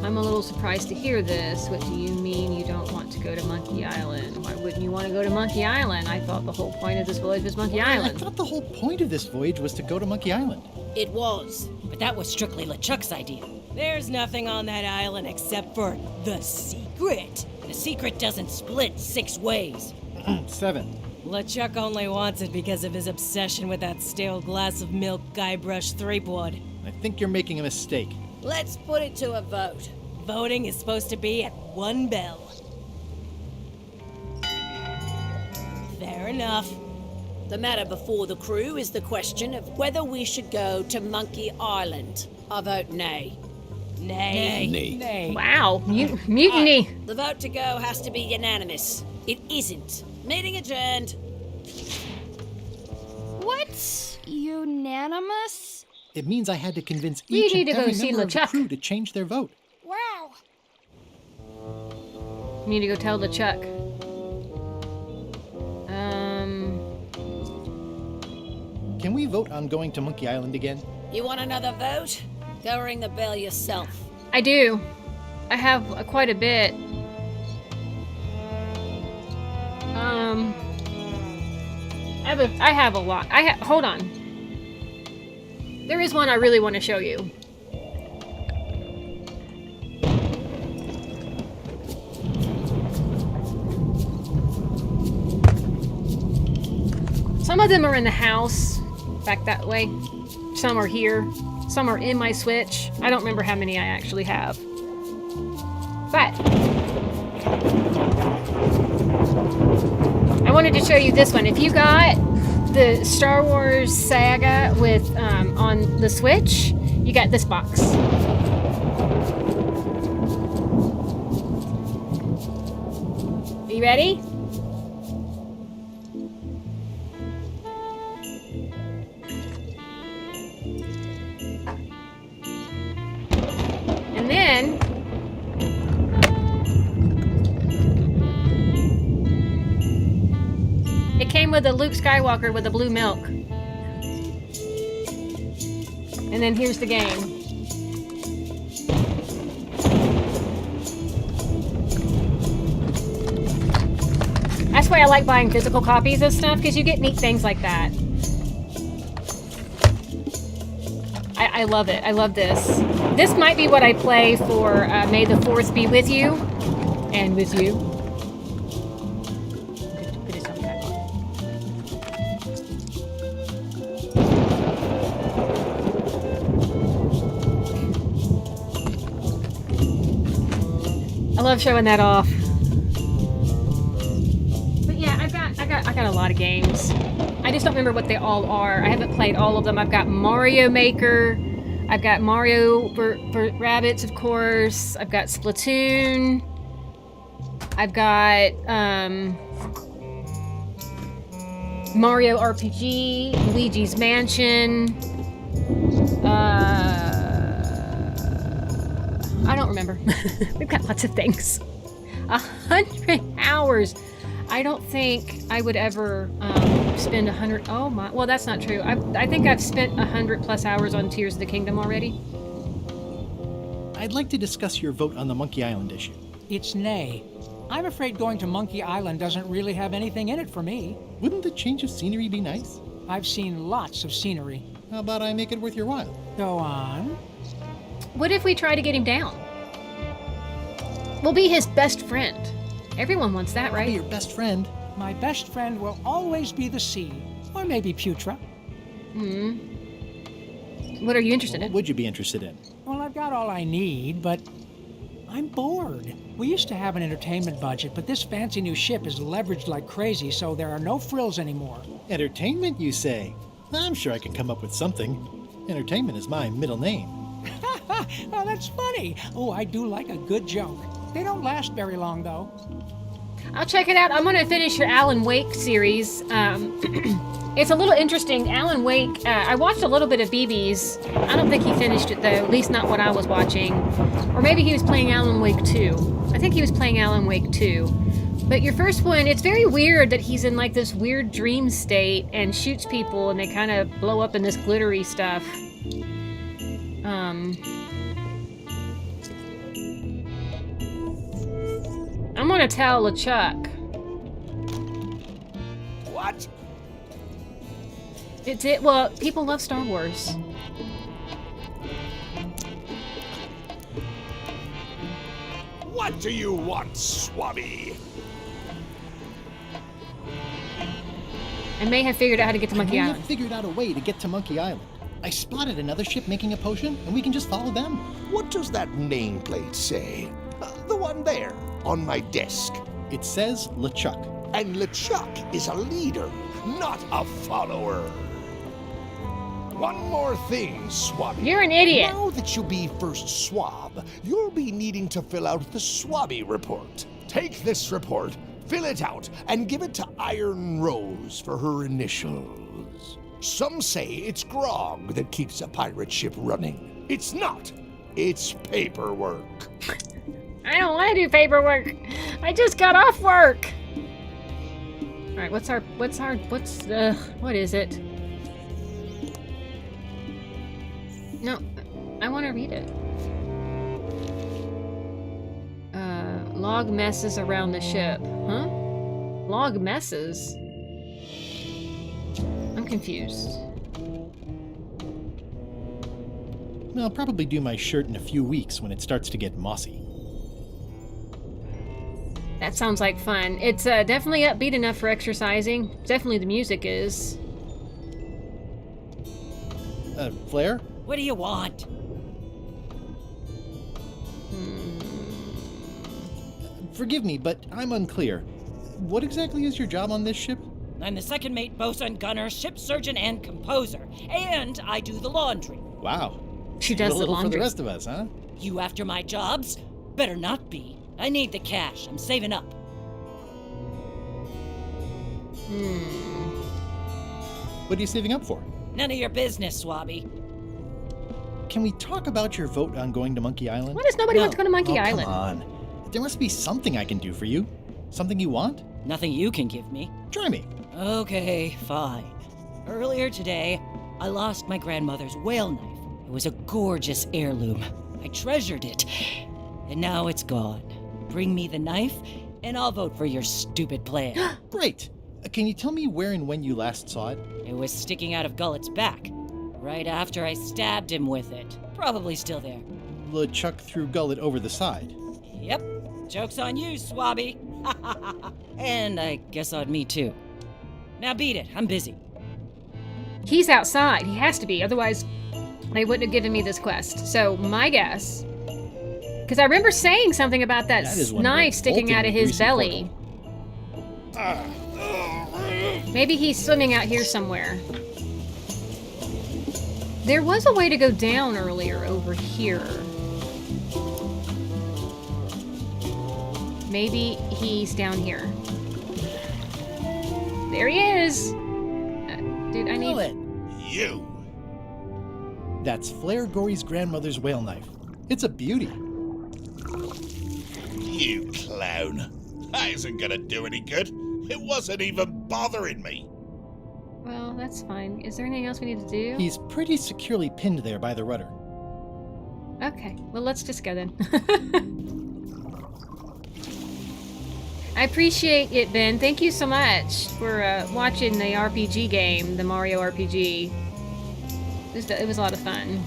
I'm a little surprised to hear this. What do you mean you don't want to go to Monkey Island? Why wouldn't you want to go to Monkey Island? I thought the whole point of this voyage was Monkey I Island. thought the whole point of this voyage was to go to Monkey Island. It was. But that was strictly LeChuck's idea. There's nothing on that island except for the secret. The secret doesn't split 6 ways. 7. LeChuck only wants it because of his obsession with that stale glass of milk Guybrush Threepwood. I think you're making a mistake. Let's put it to a vote. Voting is supposed to be at 1 bell. Fair enough. The matter before the crew is the question of whether we should go to Monkey Island. I vote nay. Nay. Nay. Wow, mutiny. The vote to go has to be unanimous. It isn't. Meeting adjourned. What's unanimous? It means I had to convince We each need and to go every see member of the LeChuck. crew to change their vote. Wow. You need to go tell LeChuck. Can we vote on going to Monkey Island again? You want another vote? Go ring the bell yourself. I do. I have quite a bit. I have a lot. Hold on. There is one I really want to show you. Some of them are in the house, back that way. Some are here. Some are in my Switch. I don't remember how many I actually have. But I wanted to show you this one. If you got the Star Wars saga with on the Switch, you got this box. Are you ready? And then it came with a Luke Skywalker with a blue milk. And then here's the game. That's why I like buying physical copies of stuff, because you get neat things like that. I love it. I love this. This might be what I play for May the 4th be with you. And with you. Put his own back on. I love showing that off. But yeah, I got a lot of games. I just don't remember what they all are. I haven't played all of them. I've got Mario Maker. I've got Mario for Rabbids, of course. I've got Splatoon. I've got Mario RPG, Luigi's Mansion. I don't remember. We've got lots of things. 100 hours. I don't think I would ever spend 100. Oh my! Well, that's not true. I think I've spent 100 plus hours on Tears of the Kingdom already. I'd like to discuss your vote on the Monkey Island issue. It's nay. I'm afraid going to Monkey Island doesn't really have anything in it for me. Wouldn't the change of scenery be nice? I've seen lots of scenery. How about I make it worth your while? Go on. What if we try to get him down? We'll be his best friend. Everyone wants that, right? I'll be your best friend. My best friend will always be the sea. Or maybe Putra. What are you interested in? What would you be interested in? Well, I've got all I need, but I'm bored. We used to have an entertainment budget, but this fancy new ship is leveraged like crazy, so there are no frills anymore. Entertainment, you say? I'm sure I can come up with something. Entertainment is my middle name. Oh, that's funny. Oh, I do like a good joke. They don't last very long, though. I'll check it out. I'm going to finish your Alan Wake series. It's a little interesting. Alan Wake, I watched a little bit of BB's. I don't think he finished it, though. At least not what I was watching. Or maybe he was playing Alan Wake 2. I think he was playing Alan Wake 2. But your first one, it's very weird that he's in like this weird dream state and shoots people and they kind of blow up in this glittery stuff. I'm gonna tell LeChuck. What? Well, people love Star Wars. What do you want, Swabby? I may have figured out how to get to Monkey Island. I figured out a way to get to Monkey Island. I spotted another ship making a potion, and we can just follow them. What does that nameplate say? The one there, on my desk. It says LeChuck. And LeChuck is a leader, not a follower. One more thing, Swabby. You're an idiot. Now that you'll be first swab, you'll be needing to fill out the Swabby report. Take this report, fill it out, and give it to Iron Rose for her initials. Some say it's grog that keeps a pirate ship running. It's not. It's paperwork. I don't want to do paperwork. I just got off work. All right, what is it? No, I want to read it. Log messes around the ship. Huh? Log messes? I'm confused. I'll probably do my shirt in a few weeks when it starts to get mossy. That sounds like fun. It's definitely upbeat enough for exercising. Definitely the music is. Flair? What do you want? Forgive me, but I'm unclear. What exactly is your job on this ship? I'm the second mate, bosun, gunner, ship surgeon, and composer. And I do the laundry. Wow. She does a the little laundry. for the rest of us, huh? You after my jobs? Better not be. I need the cash. I'm saving up. What are you saving up for? None of your business, Swabby. Can we talk about your vote on going to Monkey Island? Why does nobody want to go to Monkey Island? Come on. There must be something I can do for you. Something you want? Nothing you can give me. Try me. Okay, fine. Earlier today, I lost my grandmother's whale knife. It was a gorgeous heirloom. I treasured it. And now it's gone. Bring me the knife, and I'll vote for your stupid plan. Great. Can you tell me where and when you last saw it? It was sticking out of Gullet's back, Right after I stabbed him with it. Probably still there. LeChuck threw Gullet over the side. Yep. Joke's on you, Swabby. And I guess on me too. Now beat it. I'm busy. He's outside. He has to be. Otherwise, they wouldn't have given me this quest. So my guess... Because I remember saying something about that knife sticking out of his belly. Maybe he's swimming out here somewhere. There was a way to go down earlier over here. Maybe he's down here. There he is! Dude, I need... You! That's Flair Gory's grandmother's whale knife. It's a beauty. You clown. That isn't gonna do any good. It wasn't even bothering me. Well, that's fine. Is there anything else we need to do? He's pretty securely pinned there by the rudder. Okay, well, let's just go then. I appreciate it, Ben. Thank you so much for watching the RPG game, the Mario RPG. It was a lot of fun.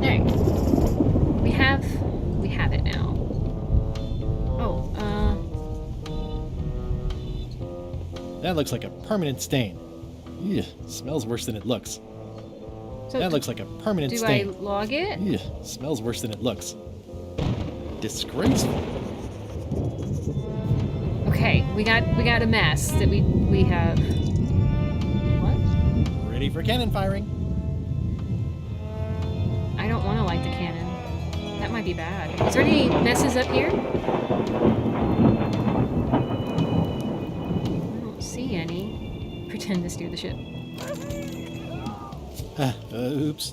Alright. We have it now. Oh, That looks like a permanent stain. Ew, smells worse than it looks. So that looks like a permanent do stain. I log it? Ew, smells worse than it looks. Disgraceful. Okay, we got a mess that we have. What? Ready for cannon firing. I don't want to light the cannon. That might be bad. Is there any messes up here? I don't see any. Pretend to steer the ship. Oops.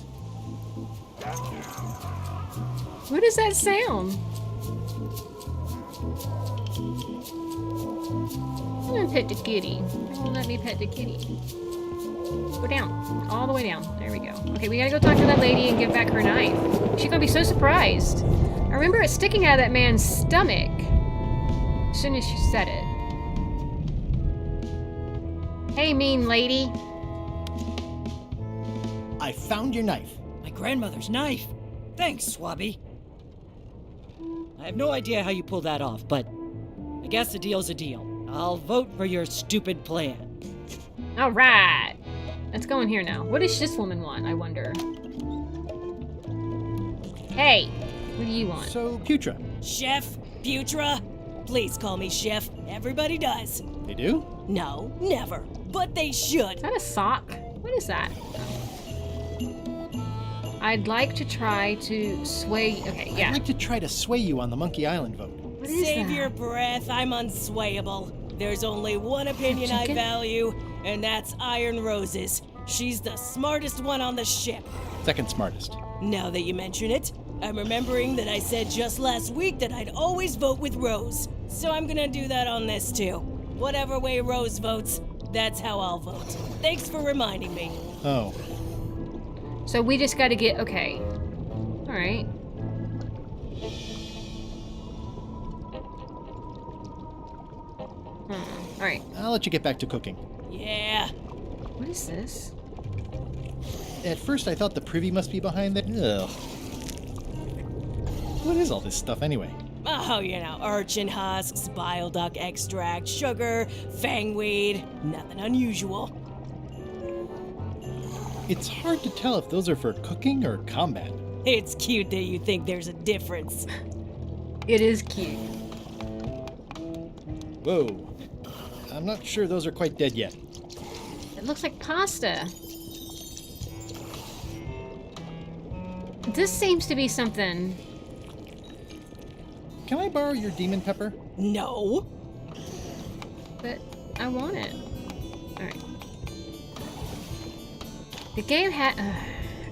What is that sound? I'm gonna pet the kitty. It won't let me pet the kitty. Go down. All the way down. There we go. Okay, we gotta go talk to that lady and give back her knife. She's gonna be so surprised. I remember it sticking out of that man's stomach as soon as she said it. Hey, mean lady. I found your knife. My grandmother's knife. Thanks, Swabby. I have no idea how you pulled that off, but I guess a deal's a deal. I'll vote for your stupid plan. All right. Let's go in here now. What does this woman want, I wonder? Hey, what do you want? So, Putra. Chef? Putra? Please call me Chef. Everybody does. They do? No, never. But they should. Is that a sock? What is that? I'd like to try to sway... Okay, yeah. I'd like to try to sway you on the Monkey Island vote. What is Save that? your breath. I'm unswayable. There's only one opinion I value, and that's Iron Rose's. She's the smartest one on the ship. Second smartest. Now that you mention it, I'm remembering that I said just last week that I'd always vote with Rose. So I'm gonna do that on this too. Whatever way Rose votes, that's how I'll vote. Thanks for reminding me. Oh. So we just gotta get... Okay. Alright. Alright. I'll let you get back to cooking. Yeah. What is this? At first I thought the privy must be behind there. Ugh. What is all this stuff anyway? Oh, you know, urchin husks, bile duck extract, sugar, fangweed. Nothing unusual. It's hard to tell if those are for cooking or combat. It's cute that you think there's a difference. It is cute. Whoa. I'm not sure those are quite dead yet. It looks like pasta. This seems to be something... Can I borrow your demon pepper? No. But I want it. Alright. The game had...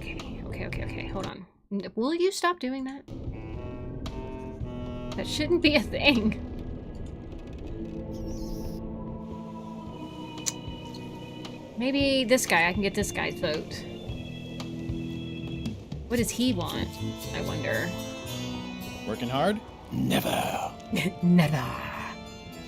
Okay. Hold on. Will you stop doing that? That shouldn't be a thing. Maybe this guy. I can get this guy's vote. What does he want? I wonder. Working hard? Never. Never.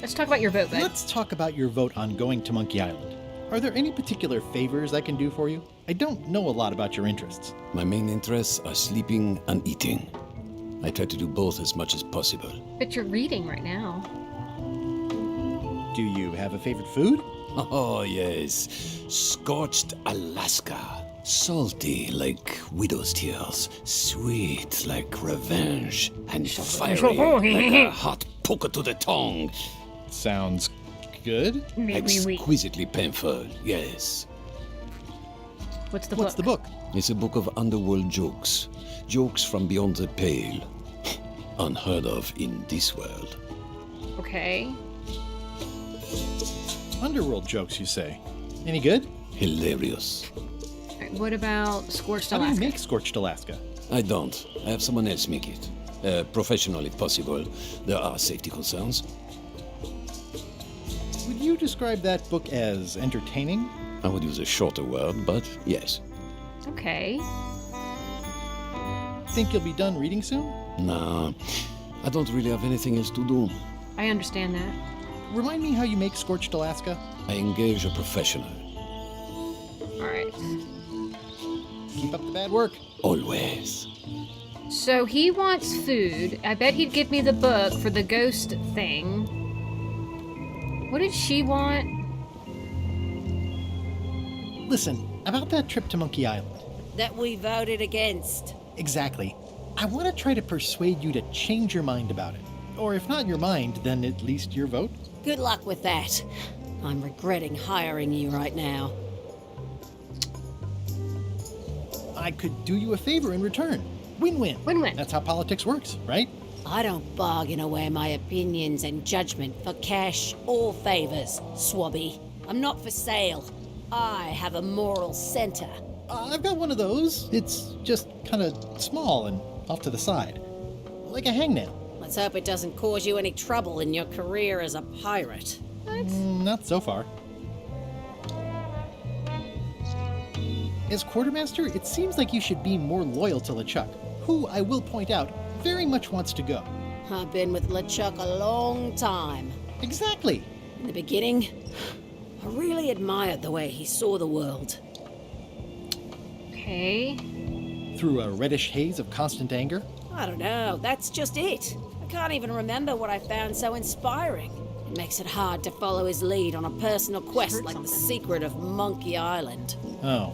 Let's talk about your vote, bud. Let's talk about your vote on going to Monkey Island. Are there any particular favors I can do for you? I don't know a lot about your interests. My main interests are sleeping and eating. I try to do both as much as possible. But you're reading right now. Do you have a favorite food? Oh, yes. Scorched Alaska. Salty like widow's tears. Sweet like revenge. And fiery like a hot poker to the tongue. Sounds good. Exquisitely painful, yes. What's the book? It's a book of underworld jokes. Jokes from beyond the pale. Unheard of in this world. Okay. Underworld jokes, you say? Any good? Hilarious. All right, what about Scorched How Alaska? do you make Scorched Alaska? I don't. I have someone else make it. Professional if possible. There are safety concerns. Would you describe that book as entertaining? I would use a shorter word, but yes. Okay. Think you'll be done reading soon? Nah, I don't really have anything else to do. I understand that. Remind me how you make Scorched Alaska? I engage a professional. All right. Keep up the bad work. Always. So he wants food. I bet he'd give me the book for the ghost thing. What did she want? Listen, about that trip to Monkey Island. That we voted against. Exactly. I want to try to persuade you to change your mind about it. Or if not your mind, then at least your vote. Good luck with that. I'm regretting hiring you right now. I could do you a favor in return. Win-win. Win-win. That's how politics works, right? I don't bargain away my opinions and judgment for cash or favors, Swabby. I'm not for sale. I have a moral center. I've got one of those. It's just kind of small and off to the side. Like a hangnail. Let's hope it doesn't cause you any trouble in your career as a pirate. Not so far. As quartermaster, it seems like you should be more loyal to LeChuck, who, I will point out, very much wants to go. I've been with LeChuck a long time. Exactly. In the beginning, I really admired the way he saw the world. Okay. Through a reddish haze of constant anger? I don't know, that's just it. I can't even remember what I found so inspiring. It makes it hard to follow his lead on a personal quest like the secret of Monkey Island. Oh.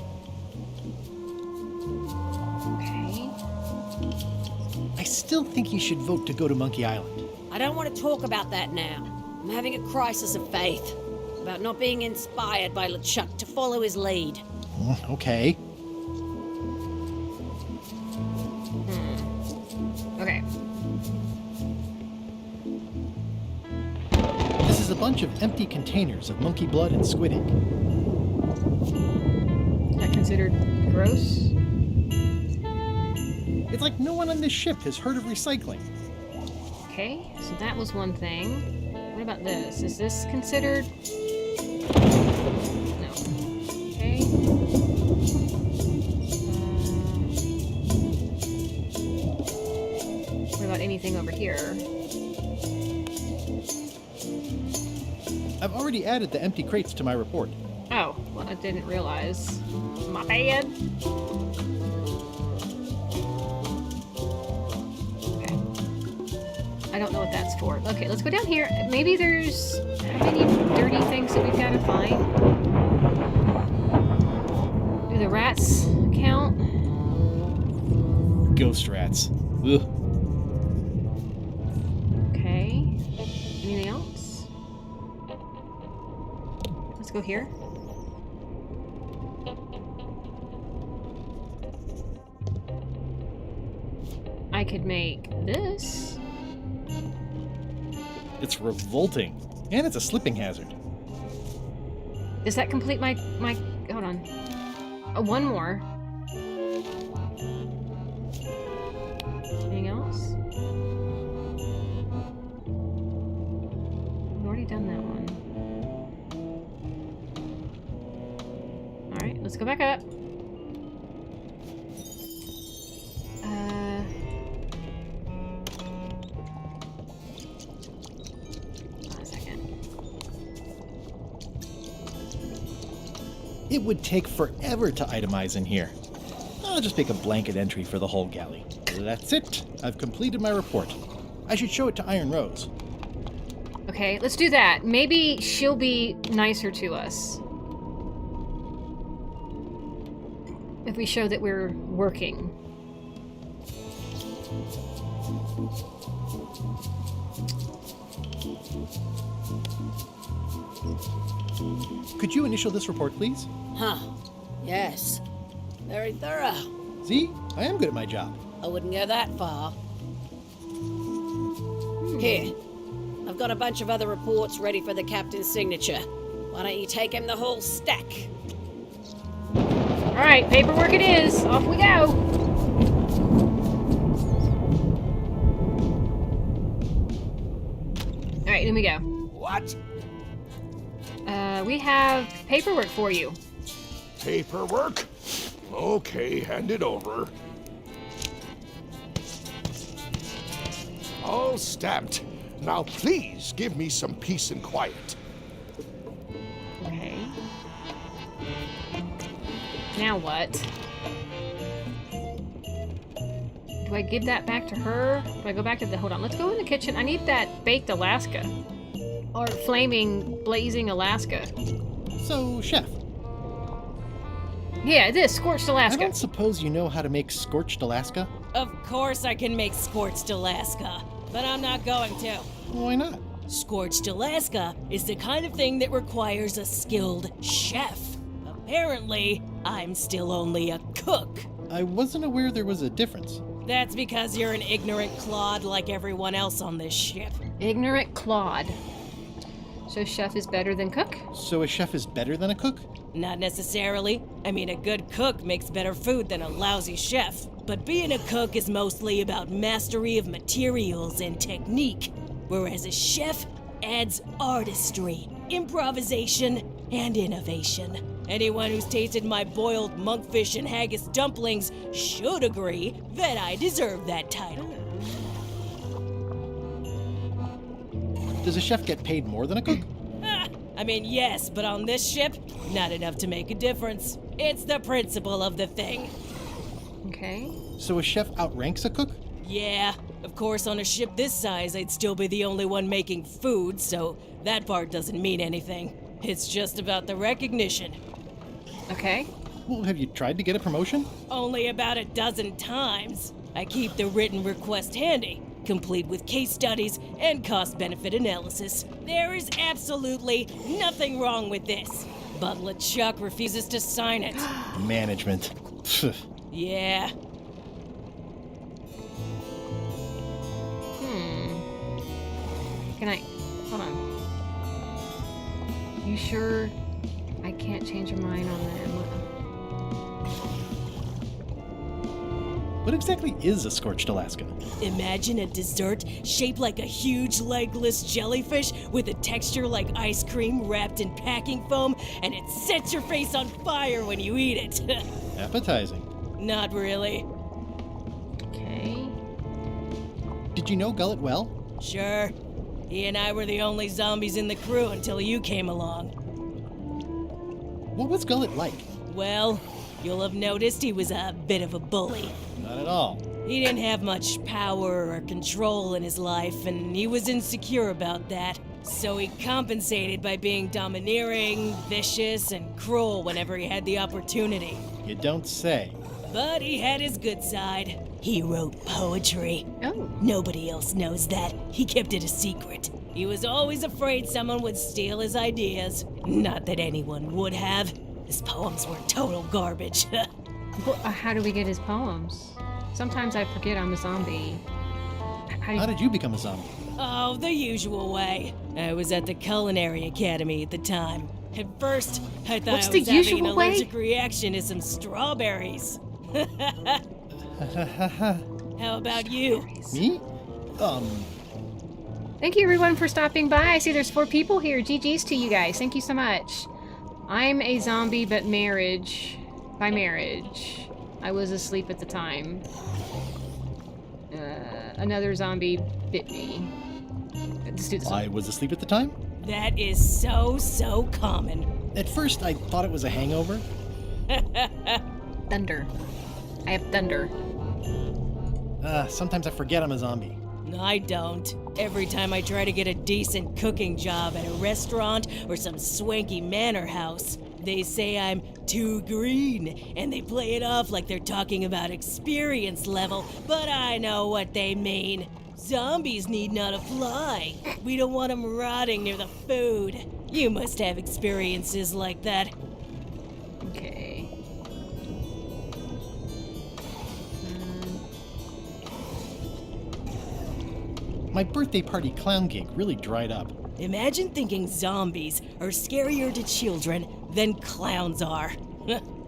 Okay. I still think you should vote to go to Monkey Island. I don't want to talk about that now. I'm having a crisis of faith about not being inspired by LeChuck to follow his lead. Okay. Okay. This is a bunch of empty containers of monkey blood and squid ink. Is that considered gross? It's like no one on this ship has heard of recycling. Okay, so that was one thing. What about this? Is this considered? No. Okay. What about anything over here? I've already added the empty crates to my report. Oh, well, I didn't realize. My bad. Okay. I don't know what that's for. Okay, let's go down here. Maybe there's... How many dirty things that we've got to find? Do the rats count? Ghost rats. Ugh. Okay. Anything else? Let's go here. I could make this. It's revolting. And it's a slipping hazard. Does that complete my... Hold on. One more. Anything else? I've already done that one. Alright, let's go back up. Hold on a second. It would take forever to itemize in here. I'll just make a blanket entry for the whole galley. That's it. I've completed my report. I should show it to Iron Rose. Okay, let's do that. Maybe she'll be nicer to us. If we show that we're working. Could you initial this report, please? Huh. Yes. Very thorough. See? I am good at my job. I wouldn't go that far. Here. I've got a bunch of other reports ready for the captain's signature. Why don't you take him the whole stack? Alright, paperwork it is. Off we go. Alright, here we go. What? We have paperwork for you. Paperwork? Okay, hand it over. All stamped. Now please give me some peace and quiet. Okay. Now what? Do I give that back to her? Do I go back to the... Hold on, let's go in the kitchen. I need that baked Alaska. Or flaming, blazing Alaska. So, Chef. Yeah, this, scorched Alaska. I don't suppose you know how to make scorched Alaska? Of course I can make scorched Alaska, but I'm not going to. Why not? Scorched Alaska is the kind of thing that requires a skilled chef. Apparently, I'm still only a cook. I wasn't aware there was a difference. That's because you're an ignorant clod like everyone else on this ship. Ignorant clod. So chef is better than cook? So a chef is better than a cook? Not necessarily. I mean, a good cook makes better food than a lousy chef. But being a cook is mostly about mastery of materials and technique, whereas a chef adds artistry, improvisation, and innovation. Anyone who's tasted my boiled monkfish and haggis dumplings should agree that I deserve that title. Does a chef get paid more than a cook? I mean, yes, but on this ship, not enough to make a difference. It's the principle of the thing. Okay. So a chef outranks a cook? Yeah, of course, on a ship this size, I'd still be the only one making food, so that part doesn't mean anything. It's just about the recognition. Okay. Well, have you tried to get a promotion? Only about a dozen times. I keep the written request handy, complete with case studies and cost-benefit analysis. There is absolutely nothing wrong with this. But LeChuck refuses to sign it. Management. Yeah. Can I... Hold on. You sure I can't change your mind on them? What exactly is a scorched Alaska? Imagine a dessert shaped like a huge legless jellyfish with a texture like ice cream wrapped in packing foam, and it sets your face on fire when you eat it. Appetizing. Not really. Okay. Did you know Gullet well? Sure. He and I were the only zombies in the crew until you came along. What was Gullet like? Well, you'll have noticed he was a bit of a bully. Not at all. He didn't have much power or control in his life, and he was insecure about that. So he compensated by being domineering, vicious, and cruel whenever he had the opportunity. You don't say. But he had his good side. He wrote poetry. Oh. Nobody else knows that. He kept it a secret. He was always afraid someone would steal his ideas. Not that anyone would have. His poems were total garbage. How do we get his poems? Sometimes I forget I'm a zombie. How did you become a zombie? Oh, the usual way. I was at the Culinary Academy at the time. At first, I thought What's I the was having an usual way? allergic reaction to some strawberries. How about you? Me? Thank you everyone for stopping by. I see there's 4 people here. GG's to you guys. Thank you so much. I'm a zombie, but by marriage. I was asleep at the time. Another zombie bit me. Let's do this one. I was asleep at the time? That is so common. At first, I thought it was a hangover. Thunder. I have thunder. Sometimes I forget I'm a zombie. I don't. Every time I try to get a decent cooking job at a restaurant or some swanky manor house, they say I'm too green, and they play it off like they're talking about experience level, but I know what they mean. Zombies need not apply. We don't want them rotting near the food. You must have experiences like that. Okay. My birthday party clown gig really dried up. Imagine thinking zombies are scarier to children than clowns are.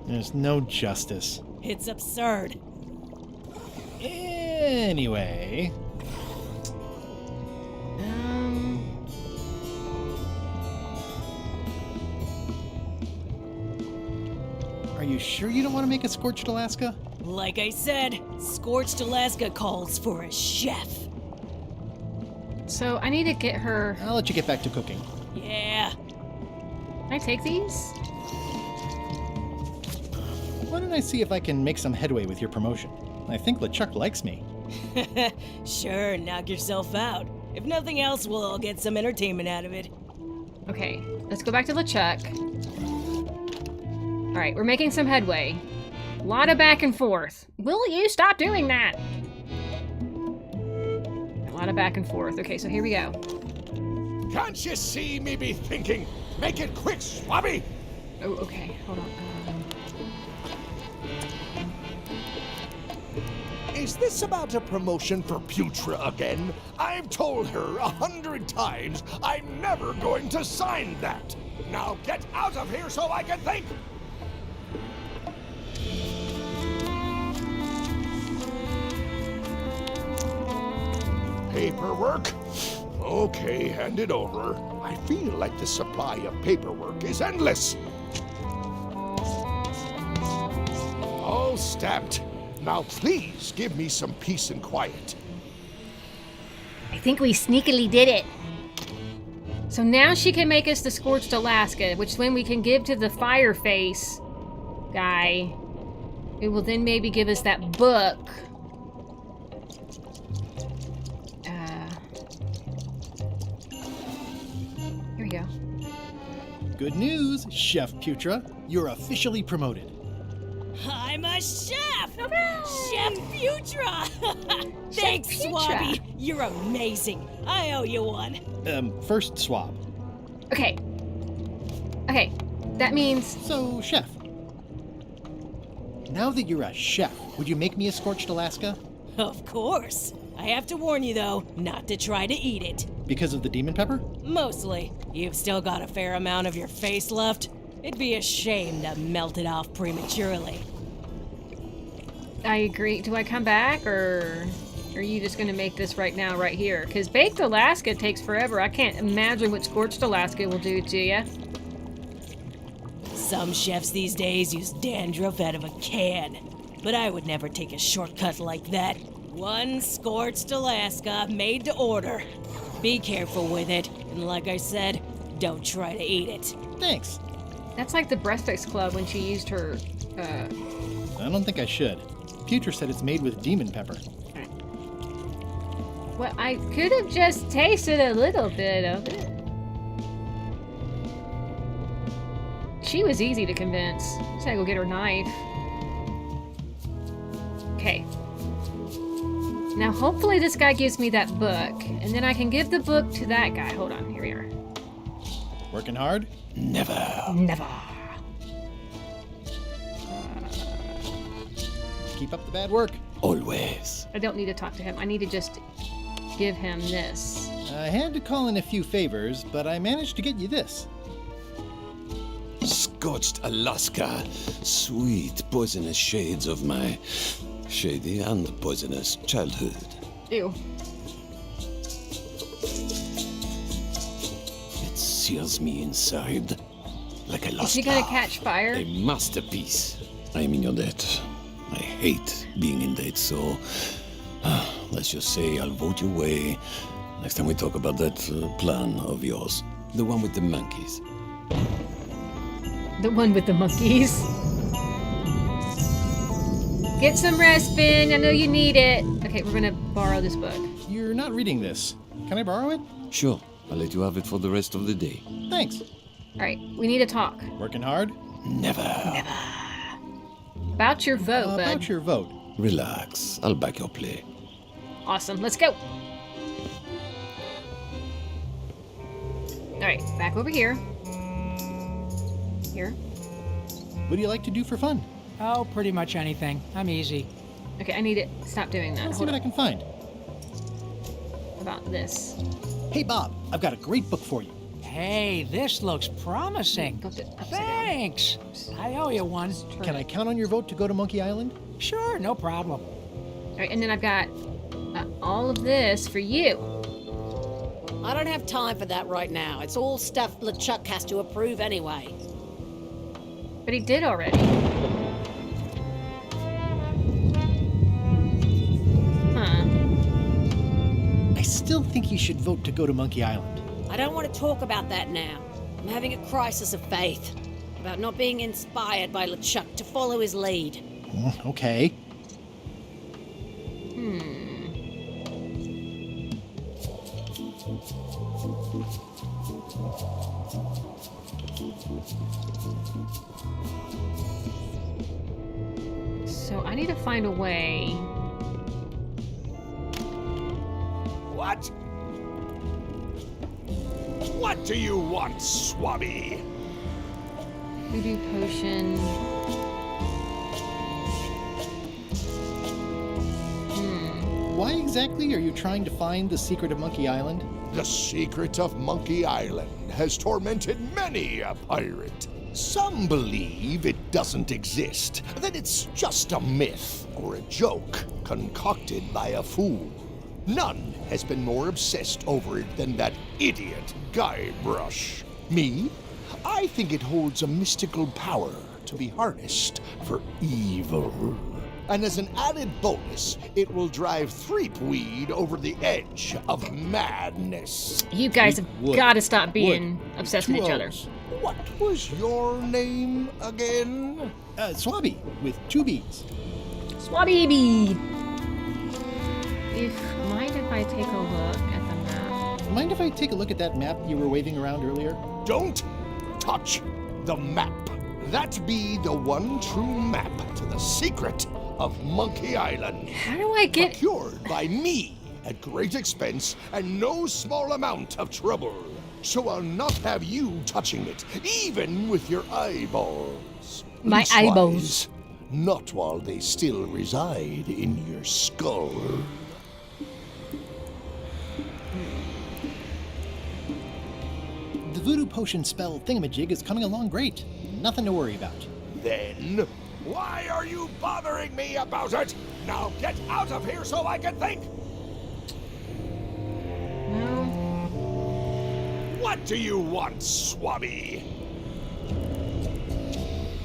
There's no justice. It's absurd. Anyway. Are you sure you don't want to make a Scorched Alaska? Like I said, Scorched Alaska calls for a chef. So I need to get her... I'll let you get back to cooking. Yeah. Can I take these? Why don't I see if I can make some headway with your promotion? I think LeChuck likes me. Sure, knock yourself out. If nothing else, we'll all get some entertainment out of it. Okay, let's go back to LeChuck. Alright, we're making some headway. A lot of back and forth. Will you stop doing that? A lot of back and forth. Okay, so here we go. Can't you see me be thinking? Make it quick, Swabby! Oh, okay, hold on. Is this about a promotion for Putra again? I've told her 100 times I'm never going to sign that. Now get out of here so I can think! Paperwork? Okay, hand it over. I feel like the supply of paperwork is endless. All stamped. Now please give me some peace and quiet. I think we sneakily did it. So now she can make us the Scorched Alaska, which then we can give to the Fireface guy. It will then maybe give us that book. Here we go. Good news, Chef Putra. You're officially promoted. I'm a chef! Chef Putra! Thanks, Putra. Swabby. You're amazing. I owe you one. First swab. Okay. Okay, that means... So, Chef. Now that you're a chef, would you make me a Scorched Alaska? Of course. I have to warn you, though, not to try to eat it. Because of the demon pepper? Mostly. You've still got a fair amount of your face left. It'd be a shame to melt it off prematurely. I agree. Do I come back, or are you just going to make this right now, right here? Because Baked Alaska takes forever. I can't imagine what Scorched Alaska will do to you. Some chefs these days use dandruff out of a can, but I would never take a shortcut like that. One Scorched Alaska made to order. Be careful with it, and like I said, don't try to eat it. Thanks. That's like the Breastfix Club when she used her, I don't think I should. Putra said it's made with demon pepper. Well, I could have just tasted a little bit of it. She was easy to convince. Just gotta go get her knife. Okay. Now, hopefully this guy gives me that book, and then I can give the book to that guy. Hold on, here we are. Working hard? Never. Never. Keep up the bad work. Always. I don't need to talk to him. I need to just give him this. I had to call in a few favors, but I managed to get you this. Scorched Alaska. Sweet poisonous shades of my shady and poisonous childhood. Ew. It sears me inside like a lost Is he gonna love. catch fire? A masterpiece. I am in your debt. I hate being in debt, so let's just say I'll vote your way next time we talk about that plan of yours. The one with the monkeys. The one with the monkeys. Get some rest, Ben. I know you need it. Okay, we're gonna borrow this book. You're not reading this. Can I borrow it? Sure, I'll let you have it for the rest of the day. Thanks. All right, we need to talk. Working hard? Never. About your vote, bud. About your vote. Relax, I'll back your play. Awesome, let's go. All right, back over here. Here. What do you like to do for fun? Oh, pretty much anything. I'm easy. Okay, I need to stop doing that. Let's see what I can find. About this. Hey, Bob, I've got a great book for you. Hey, this looks promising. Thanks. I owe you one. Can I count on your vote to go to Monkey Island? Sure, no problem. All right, and then I've got all of this for you. I don't have time for that right now. It's all stuff LeChuck has to approve anyway. But he did already. Huh. I still think you should vote to go to Monkey Island. I don't want to talk about that now. I'm having a crisis of faith about not being inspired by LeChuck to follow his lead. Okay. So I need to find a way. What? What do you want, Swabby? Voodoo potion. Why exactly are you trying to find the secret of Monkey Island? The secret of Monkey Island has tormented many a pirate. Some believe it doesn't exist, that it's just a myth or a joke concocted by a fool. None has been more obsessed over it than that idiot Guybrush. Me? I think it holds a mystical power to be harnessed for evil. And as an added bonus, it will drive Threepweed over the edge of madness. You guys have got to stop being obsessed with each other. What was your name again? Swabby, with 2 B's. Swabby bead. Mind if I take a look at the map? Mind if I take a look at that map you were waving around earlier? Don't touch the map. That be the one true map to the secret of Monkey Island. How do I get... Procured by me at great expense and no small amount of trouble. So I'll not have you touching it, even with your eyeballs. My Leastwise, eyeballs. Not while they still reside in your skull. The voodoo potion spell thingamajig is coming along great. Nothing to worry about. Then, why are you bothering me about it? Now get out of here so I can think! No. What do you want, Swabby?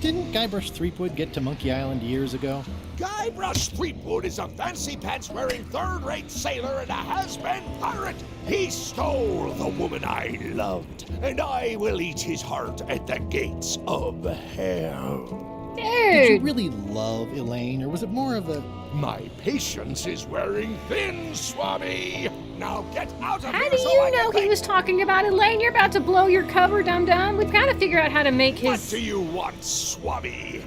Didn't Guybrush Threepwood get to Monkey Island years ago? Guybrush Threepwood is a fancy-pants-wearing third-rate sailor and a has-been pirate. He stole the woman I loved, and I will eat his heart at the gates of hell. Dude! Did you really love Elaine, or was it more of a... My patience is wearing thin, Swabby. Now get out of How here do so you I know can he think. was talking about Elaine? You're about to blow your cover, dum-dum. We've got to figure out how to make What his... do you want, Swabby?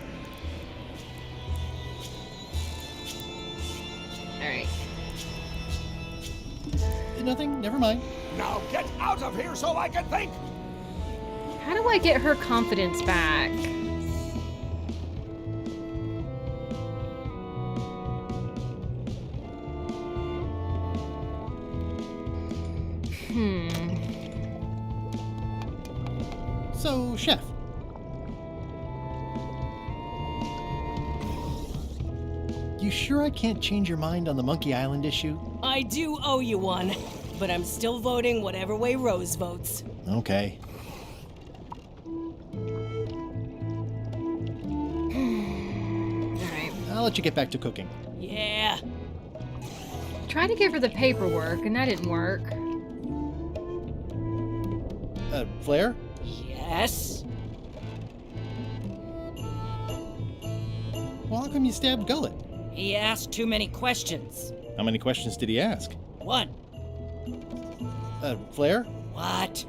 Alright. Nothing, never mind. Now get out of here so I can think. How do I get her confidence back? So, Chef. You sure I can't change your mind on the Monkey Island issue? I do owe you one, but I'm still voting whatever way Rose votes. Okay. Alright. I'll let you get back to cooking. Yeah. Tried to give her the paperwork, and that didn't work. Flair? Yes? Well, how come you stabbed Gullet? He asked too many questions. How many questions did he ask? 1. Flair? What?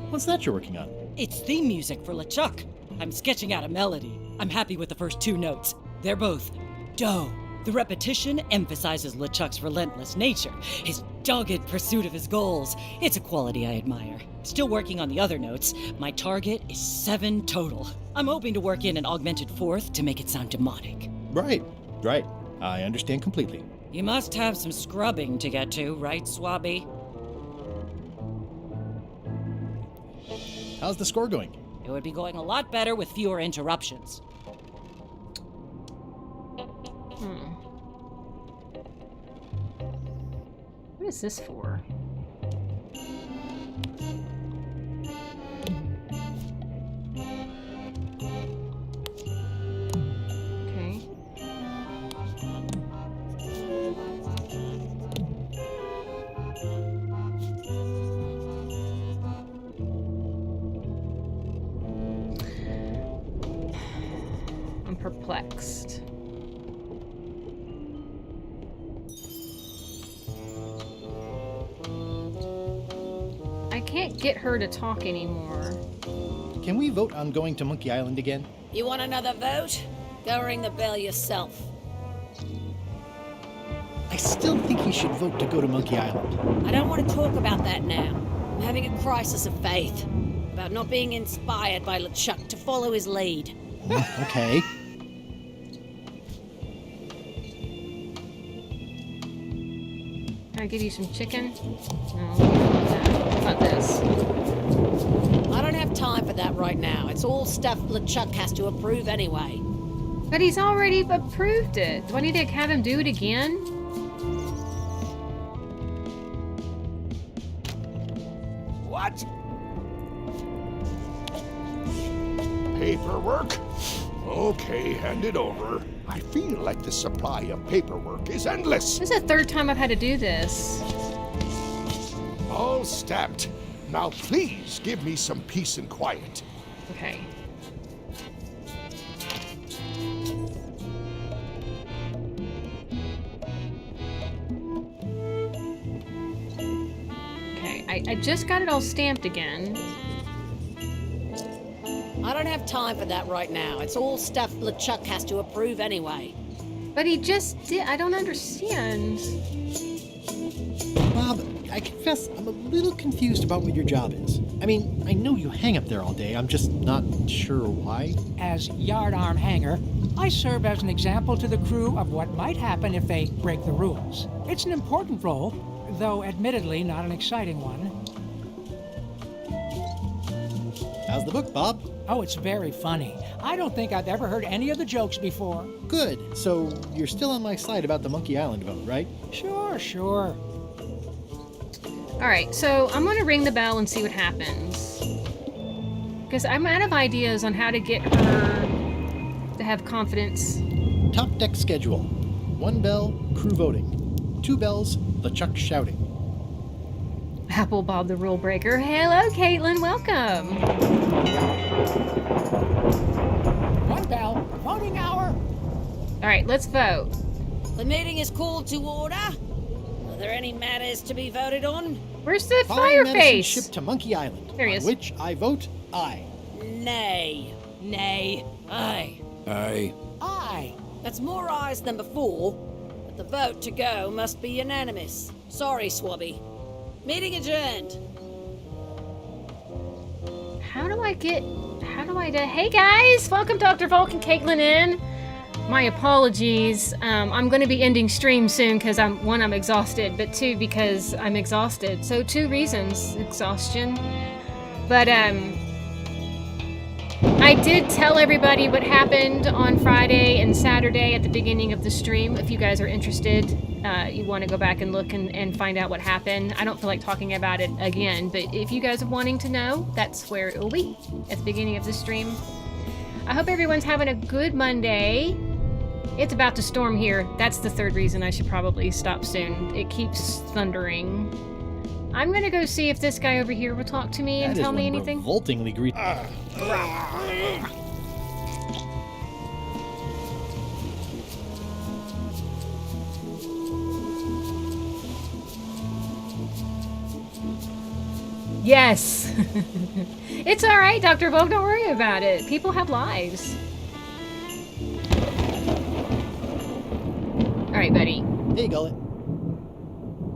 What's that you're working on? It's theme music for LeChuck. I'm sketching out a melody. I'm happy with the first 2 notes. They're both do. The repetition emphasizes LeChuck's relentless nature, his dogged pursuit of his goals. It's a quality I admire. Still working on the other notes. My target is 7 total. I'm hoping to work in an augmented 4th to make it sound demonic. Right. I understand completely. You must have some scrubbing to get to, right, Swabby? How's the score going? It would be going a lot better with fewer interruptions. What is this for? Okay. I'm perplexed. I can't get her to talk anymore. Can we vote on going to Monkey Island again? You want another vote? Go ring the bell yourself. I still think you should vote to go to Monkey Island. I don't want to talk about that now. I'm having a crisis of faith. About not being inspired by LeChuck to follow his lead. Okay. Can I give you some chicken? No, what about this? I don't have time for that right now. It's all stuff LeChuck has to approve anyway. But he's already approved it. Do I need to have him do it again? What? Paperwork? Okay, hand it over. I feel like the supply of paperwork is endless. This is the 3rd time I've had to do this. All stamped. Now please give me some peace and quiet. Okay. Okay, I just got it all stamped again. I don't have time for that right now. It's all stuff LeChuck has to approve anyway. But he just did. I don't understand. Bob, I confess I'm a little confused about what your job is. I mean, I know you hang up there all day. I'm just not sure why. As yardarm hanger, I serve as an example to the crew of what might happen if they break the rules. It's an important role, though admittedly not an exciting one. How's the book, Bob? Oh, it's very funny. I don't think I've ever heard any of the jokes before. Good. So you're still on my side about the Monkey Island vote, right? Sure. Alright, so I'm gonna ring the bell and see what happens. Because I'm out of ideas on how to get her to have confidence. Top deck schedule. 1 bell, crew voting. 2 bells, LeChuck shouting. Apple Bob the Rule Breaker. Hello, Caitlin. Welcome. 1 bell. Voting hour. Alright, let's vote. The meeting is called to order. Are there any matters to be voted on? Where's the Following fire Madison face? ship to Monkey Island. There he on is. Which I vote aye. Nay. Nay. Aye. Aye. Aye. That's more ayes than before, but the vote to go must be unanimous. Sorry, Swabby. Meeting adjourned. How do I do? Hey guys! Welcome Dr. Volk and Caitlin in. My apologies. I'm going to be ending stream soon because I'm exhausted, but 2, because I'm exhausted. So 2 reasons, exhaustion. But I did tell everybody what happened on Friday and Saturday at the beginning of the stream. If you guys are interested, you want to go back and look and find out what happened. I don't feel like talking about it again, but if you guys are wanting to know, that's where it will be, at the beginning of the stream. I hope everyone's having a good Monday. It's about to storm here. That's the 3rd reason I should probably stop soon. It keeps thundering. I'm gonna go see if this guy over here will talk to me and tell me anything. Revoltingly greedy. Yes! It's alright, Dr. Volk, don't worry about it. People have lives. Alright, buddy. Hey, Gullet.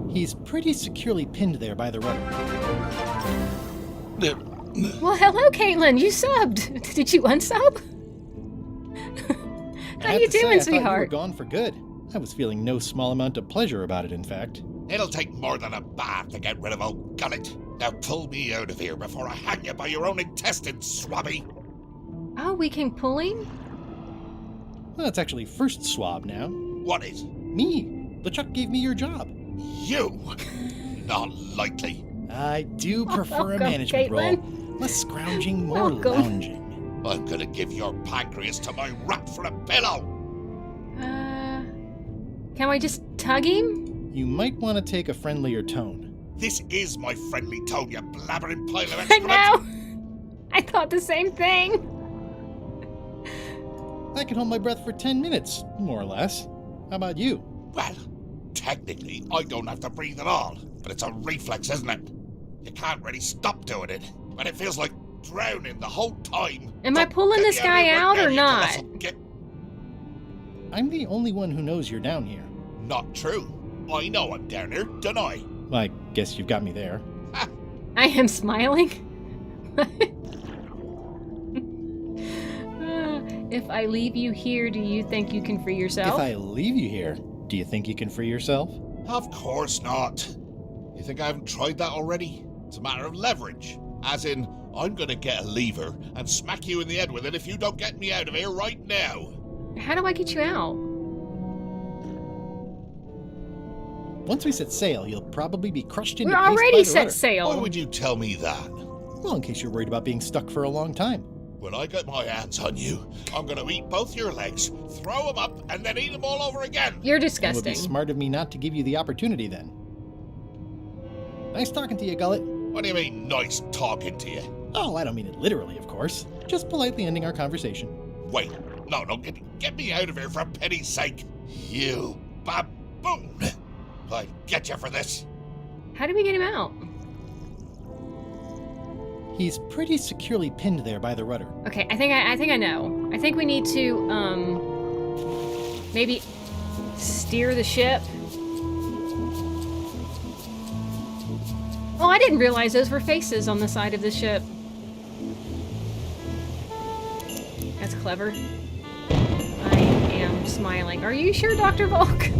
He's pretty securely pinned there by the rudder. Well, hello, Caitlin. You subbed. Did you unsub? How you doing, I thought you were sweetheart? gone for good. I was feeling no small amount of pleasure about it, in fact. It'll take more than a bath to get rid of old Gullet. Now pull me out of here before I hang you by your own intestines, swabby. Oh, we can pull him? Well, it's actually first swab now. What is? Me. LeChuck gave me your job. You? Not likely. I do prefer a Welcome, management role. Caitlin. Less scrounging, more Welcome. lounging. I'm gonna give your pancreas to my rat for a pillow. Can I just tug him? You might want to take a friendlier tone. This is my friendly tone, you blabbering pile of I excrement. know! I thought the same thing. I can hold my breath for 10 minutes, more or less. How about you? Well, technically, I don't have to breathe at all, but it's a reflex, isn't it? You can't really stop doing it, and it feels like drowning the whole time. Am I pulling this guy out or not? I'm the only one who knows you're down here. Not true. I know I'm down here, don't I? I guess you've got me there. I am smiling. If I leave you here, do you think you can free yourself? If I leave you here, do you think you can free yourself? Of course not. You think I haven't tried that already? It's a matter of leverage. As in, I'm gonna get a lever and smack you in the head with it if you don't get me out of here right now. How do I get you out? Once we set sail, you'll probably be crushed into We're paste already by the set rudder. sail. Why would you tell me that? Well, in case you're worried about being stuck for a long time. When I get my hands on you, I'm gonna eat both your legs, throw them up, and then eat them all over again. You're It would disgusting. be smart of me not to give you the opportunity then. Nice talking to you, Gullet. What do you mean, nice talking to you? Oh, I don't mean it literally, of course. Just politely ending our conversation. Wait, no, get me out of here for pity's sake. You baboon! I'll get you for this. How do we get him out? He's pretty securely pinned there by the rudder. Okay, I think I know. I think we need to maybe steer the ship. Oh, I didn't realize those were faces on the side of the ship. That's clever. I am smiling. Are you sure, Dr. Volk?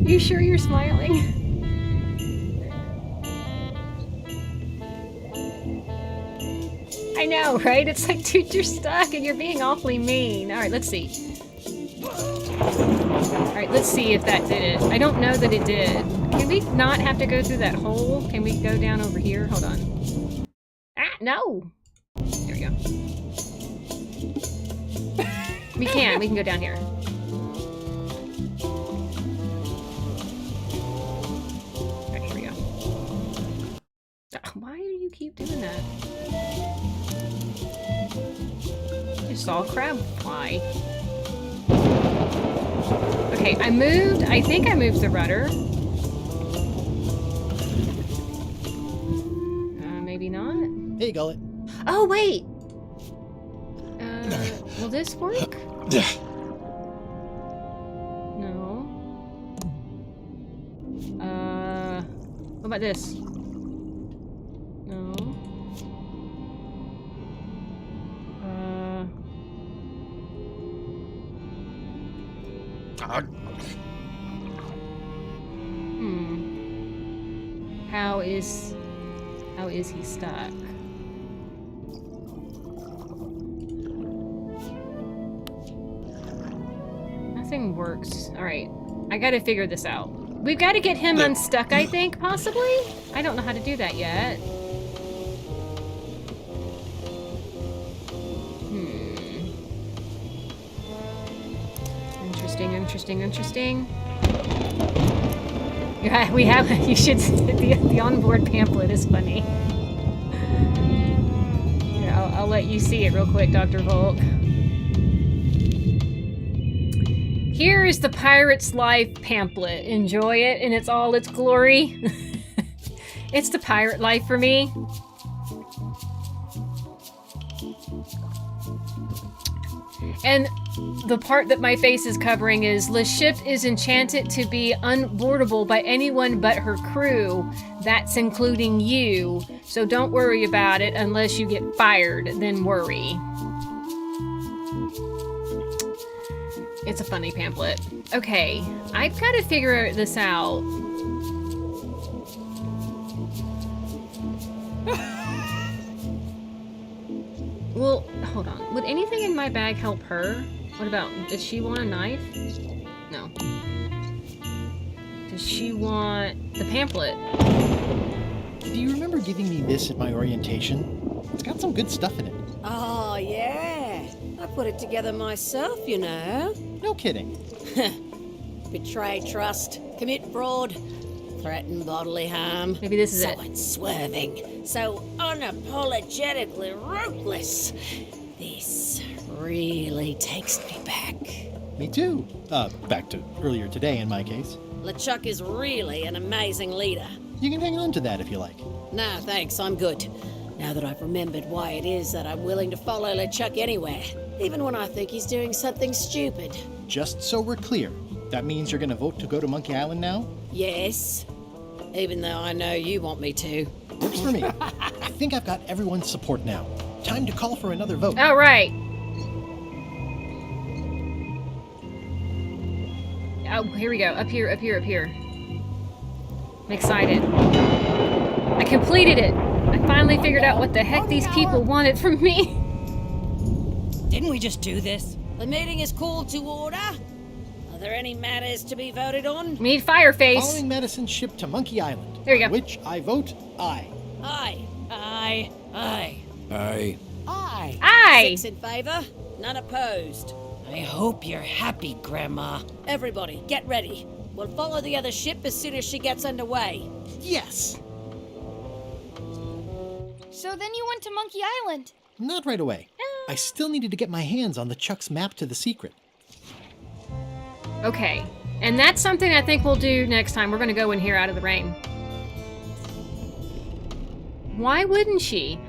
You sure you're smiling? I know, right? It's like, dude, you're stuck and you're being awfully mean. All right, let's see. All right, let's see if that did it. I don't know that it did. Can we not have to go through that hole? Can we go down over here? Hold on. Ah, no. There we go. We can go down here. All right, here we go. Why do you keep doing that? I saw a crab fly. Okay, I think I moved the rudder. Maybe not. Hey, Gullet. Oh, wait! Will this work? No. What about this? No. How is he stuck? Nothing works. Alright. I gotta figure this out. We've got to get him unstuck, I think, possibly? I don't know how to do that yet. Interesting. Yeah, we have. You should see the onboard pamphlet is funny. Here, I'll let you see it real quick, Dr. Volk. Here is the Pirate's Life pamphlet. Enjoy it in all its glory. It's the pirate life for me. And the part that my face is covering is, the ship is enchanted to be unboardable by anyone but her crew. That's including you. So don't worry about it unless you get fired, then worry. It's a funny pamphlet. Okay, I've got to figure this out. Well, hold on. Would anything in my bag help her? What about, does she want a knife? No. Does she want the pamphlet? Do you remember giving me this at my orientation? It's got some good stuff in it. Oh, yeah. I put it together myself, you know. No kidding. Betray trust, commit fraud, threaten bodily harm. Maybe this is so it. So unswerving, so unapologetically ruthless. This really takes me back. Me too. Back to earlier today in my case. LeChuck is really an amazing leader. You can hang on to that if you like. No, thanks, I'm good. Now that I've remembered why it is that I'm willing to follow LeChuck anywhere, even when I think he's doing something stupid. Just so we're clear, that means you're gonna vote to go to Monkey Island now? Yes. Even though I know you want me to. Works for me. I think I've got everyone's support now. Time to call for another vote. All right. Oh, here we go. Up here, up here, up here. I'm excited. I completed it. I finally figured out what the heck these people wanted from me. Didn't we just do this? The meeting is called to order. Are there any matters to be voted on? We need Fireface. Following Medicine's ship to Monkey Island. There you go. Which I vote aye. Aye. Aye. Aye. Aye. Aye. Aye. 6 in favor, none opposed. I hope you're happy, Grandma. Everybody, get ready. We'll follow the other ship as soon as she gets underway. Yes! So then you went to Monkey Island? Not right away. I still needed to get my hands on the Chuck's map to the secret. Okay. And that's something I think we'll do next time. We're going to go in here out of the rain. Why wouldn't she?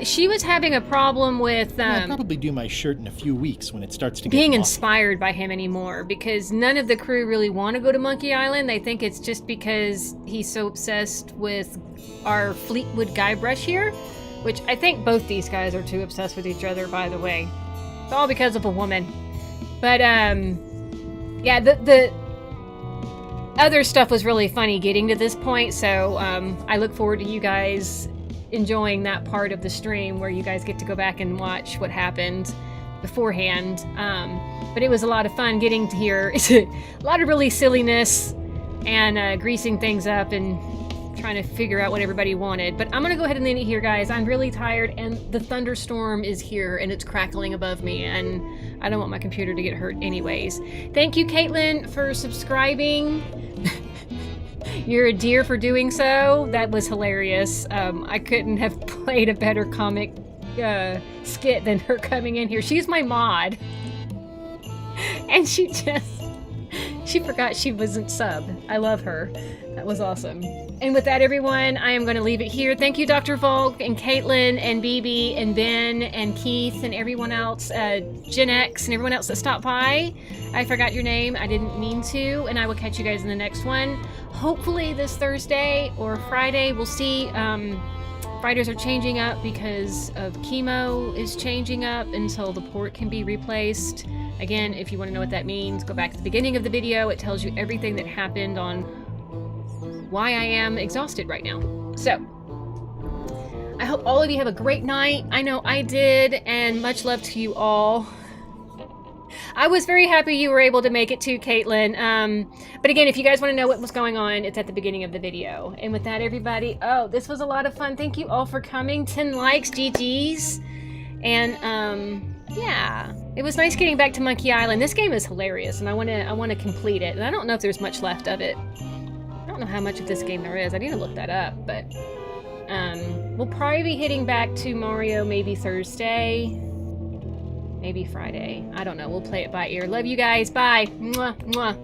She was having a problem with... I'll probably do my shirt in a few weeks when it starts to get being long. inspired by him anymore, because none of the crew really want to go to Monkey Island. They think it's just because he's so obsessed with our Fleetwood Guybrush here, which I think both these guys are too obsessed with each other, by the way. It's all because of a woman. But, yeah, the other stuff was really funny getting to this point, so I look forward to you guys enjoying that part of the stream where you guys get to go back and watch what happened beforehand. But it was a lot of fun getting to hear a lot of really silliness and greasing things up and trying to figure out what everybody wanted. But I'm gonna go ahead and end it here, guys. I'm really tired and the thunderstorm is here and it's crackling above me and I don't want my computer to get hurt anyways. Thank you, Caitlin, for subscribing. You're a dear for doing so. That was hilarious. I couldn't have played a better comic skit than her coming in here. She's my mod. And she forgot she wasn't sub. I love her. That was awesome. And with that, everyone, I am going to leave it here. Thank you, Dr. Volk and Caitlin and BB and Ben and Keith and everyone else, Gen X and everyone else that stopped by. I forgot your name. I didn't mean to. And I will catch you guys in the next one. Hopefully this Thursday or Friday. We'll see. Fighters are changing up because of chemo is changing up until the port can be replaced. Again, if you want to know what that means, go back to the beginning of the video. It tells you everything that happened on why I am exhausted right now. So, I hope all of you have a great night. I know I did, and much love to you all. I was very happy you were able to make it too, Caitlin. But again, if you guys want to know what was going on, it's at the beginning of the video. And with that, everybody, oh, this was a lot of fun. Thank you all for coming. 10 likes, GG's. And, yeah, it was nice getting back to Monkey Island. This game is hilarious, and I want to complete it. And I don't know if there's much left of it. I don't know how much of this game there is. I need to look that up, but we'll probably be hitting back to Mario maybe Thursday, maybe Friday. I don't know. We'll play it by ear. Love you guys. Bye. Mwah, mwah.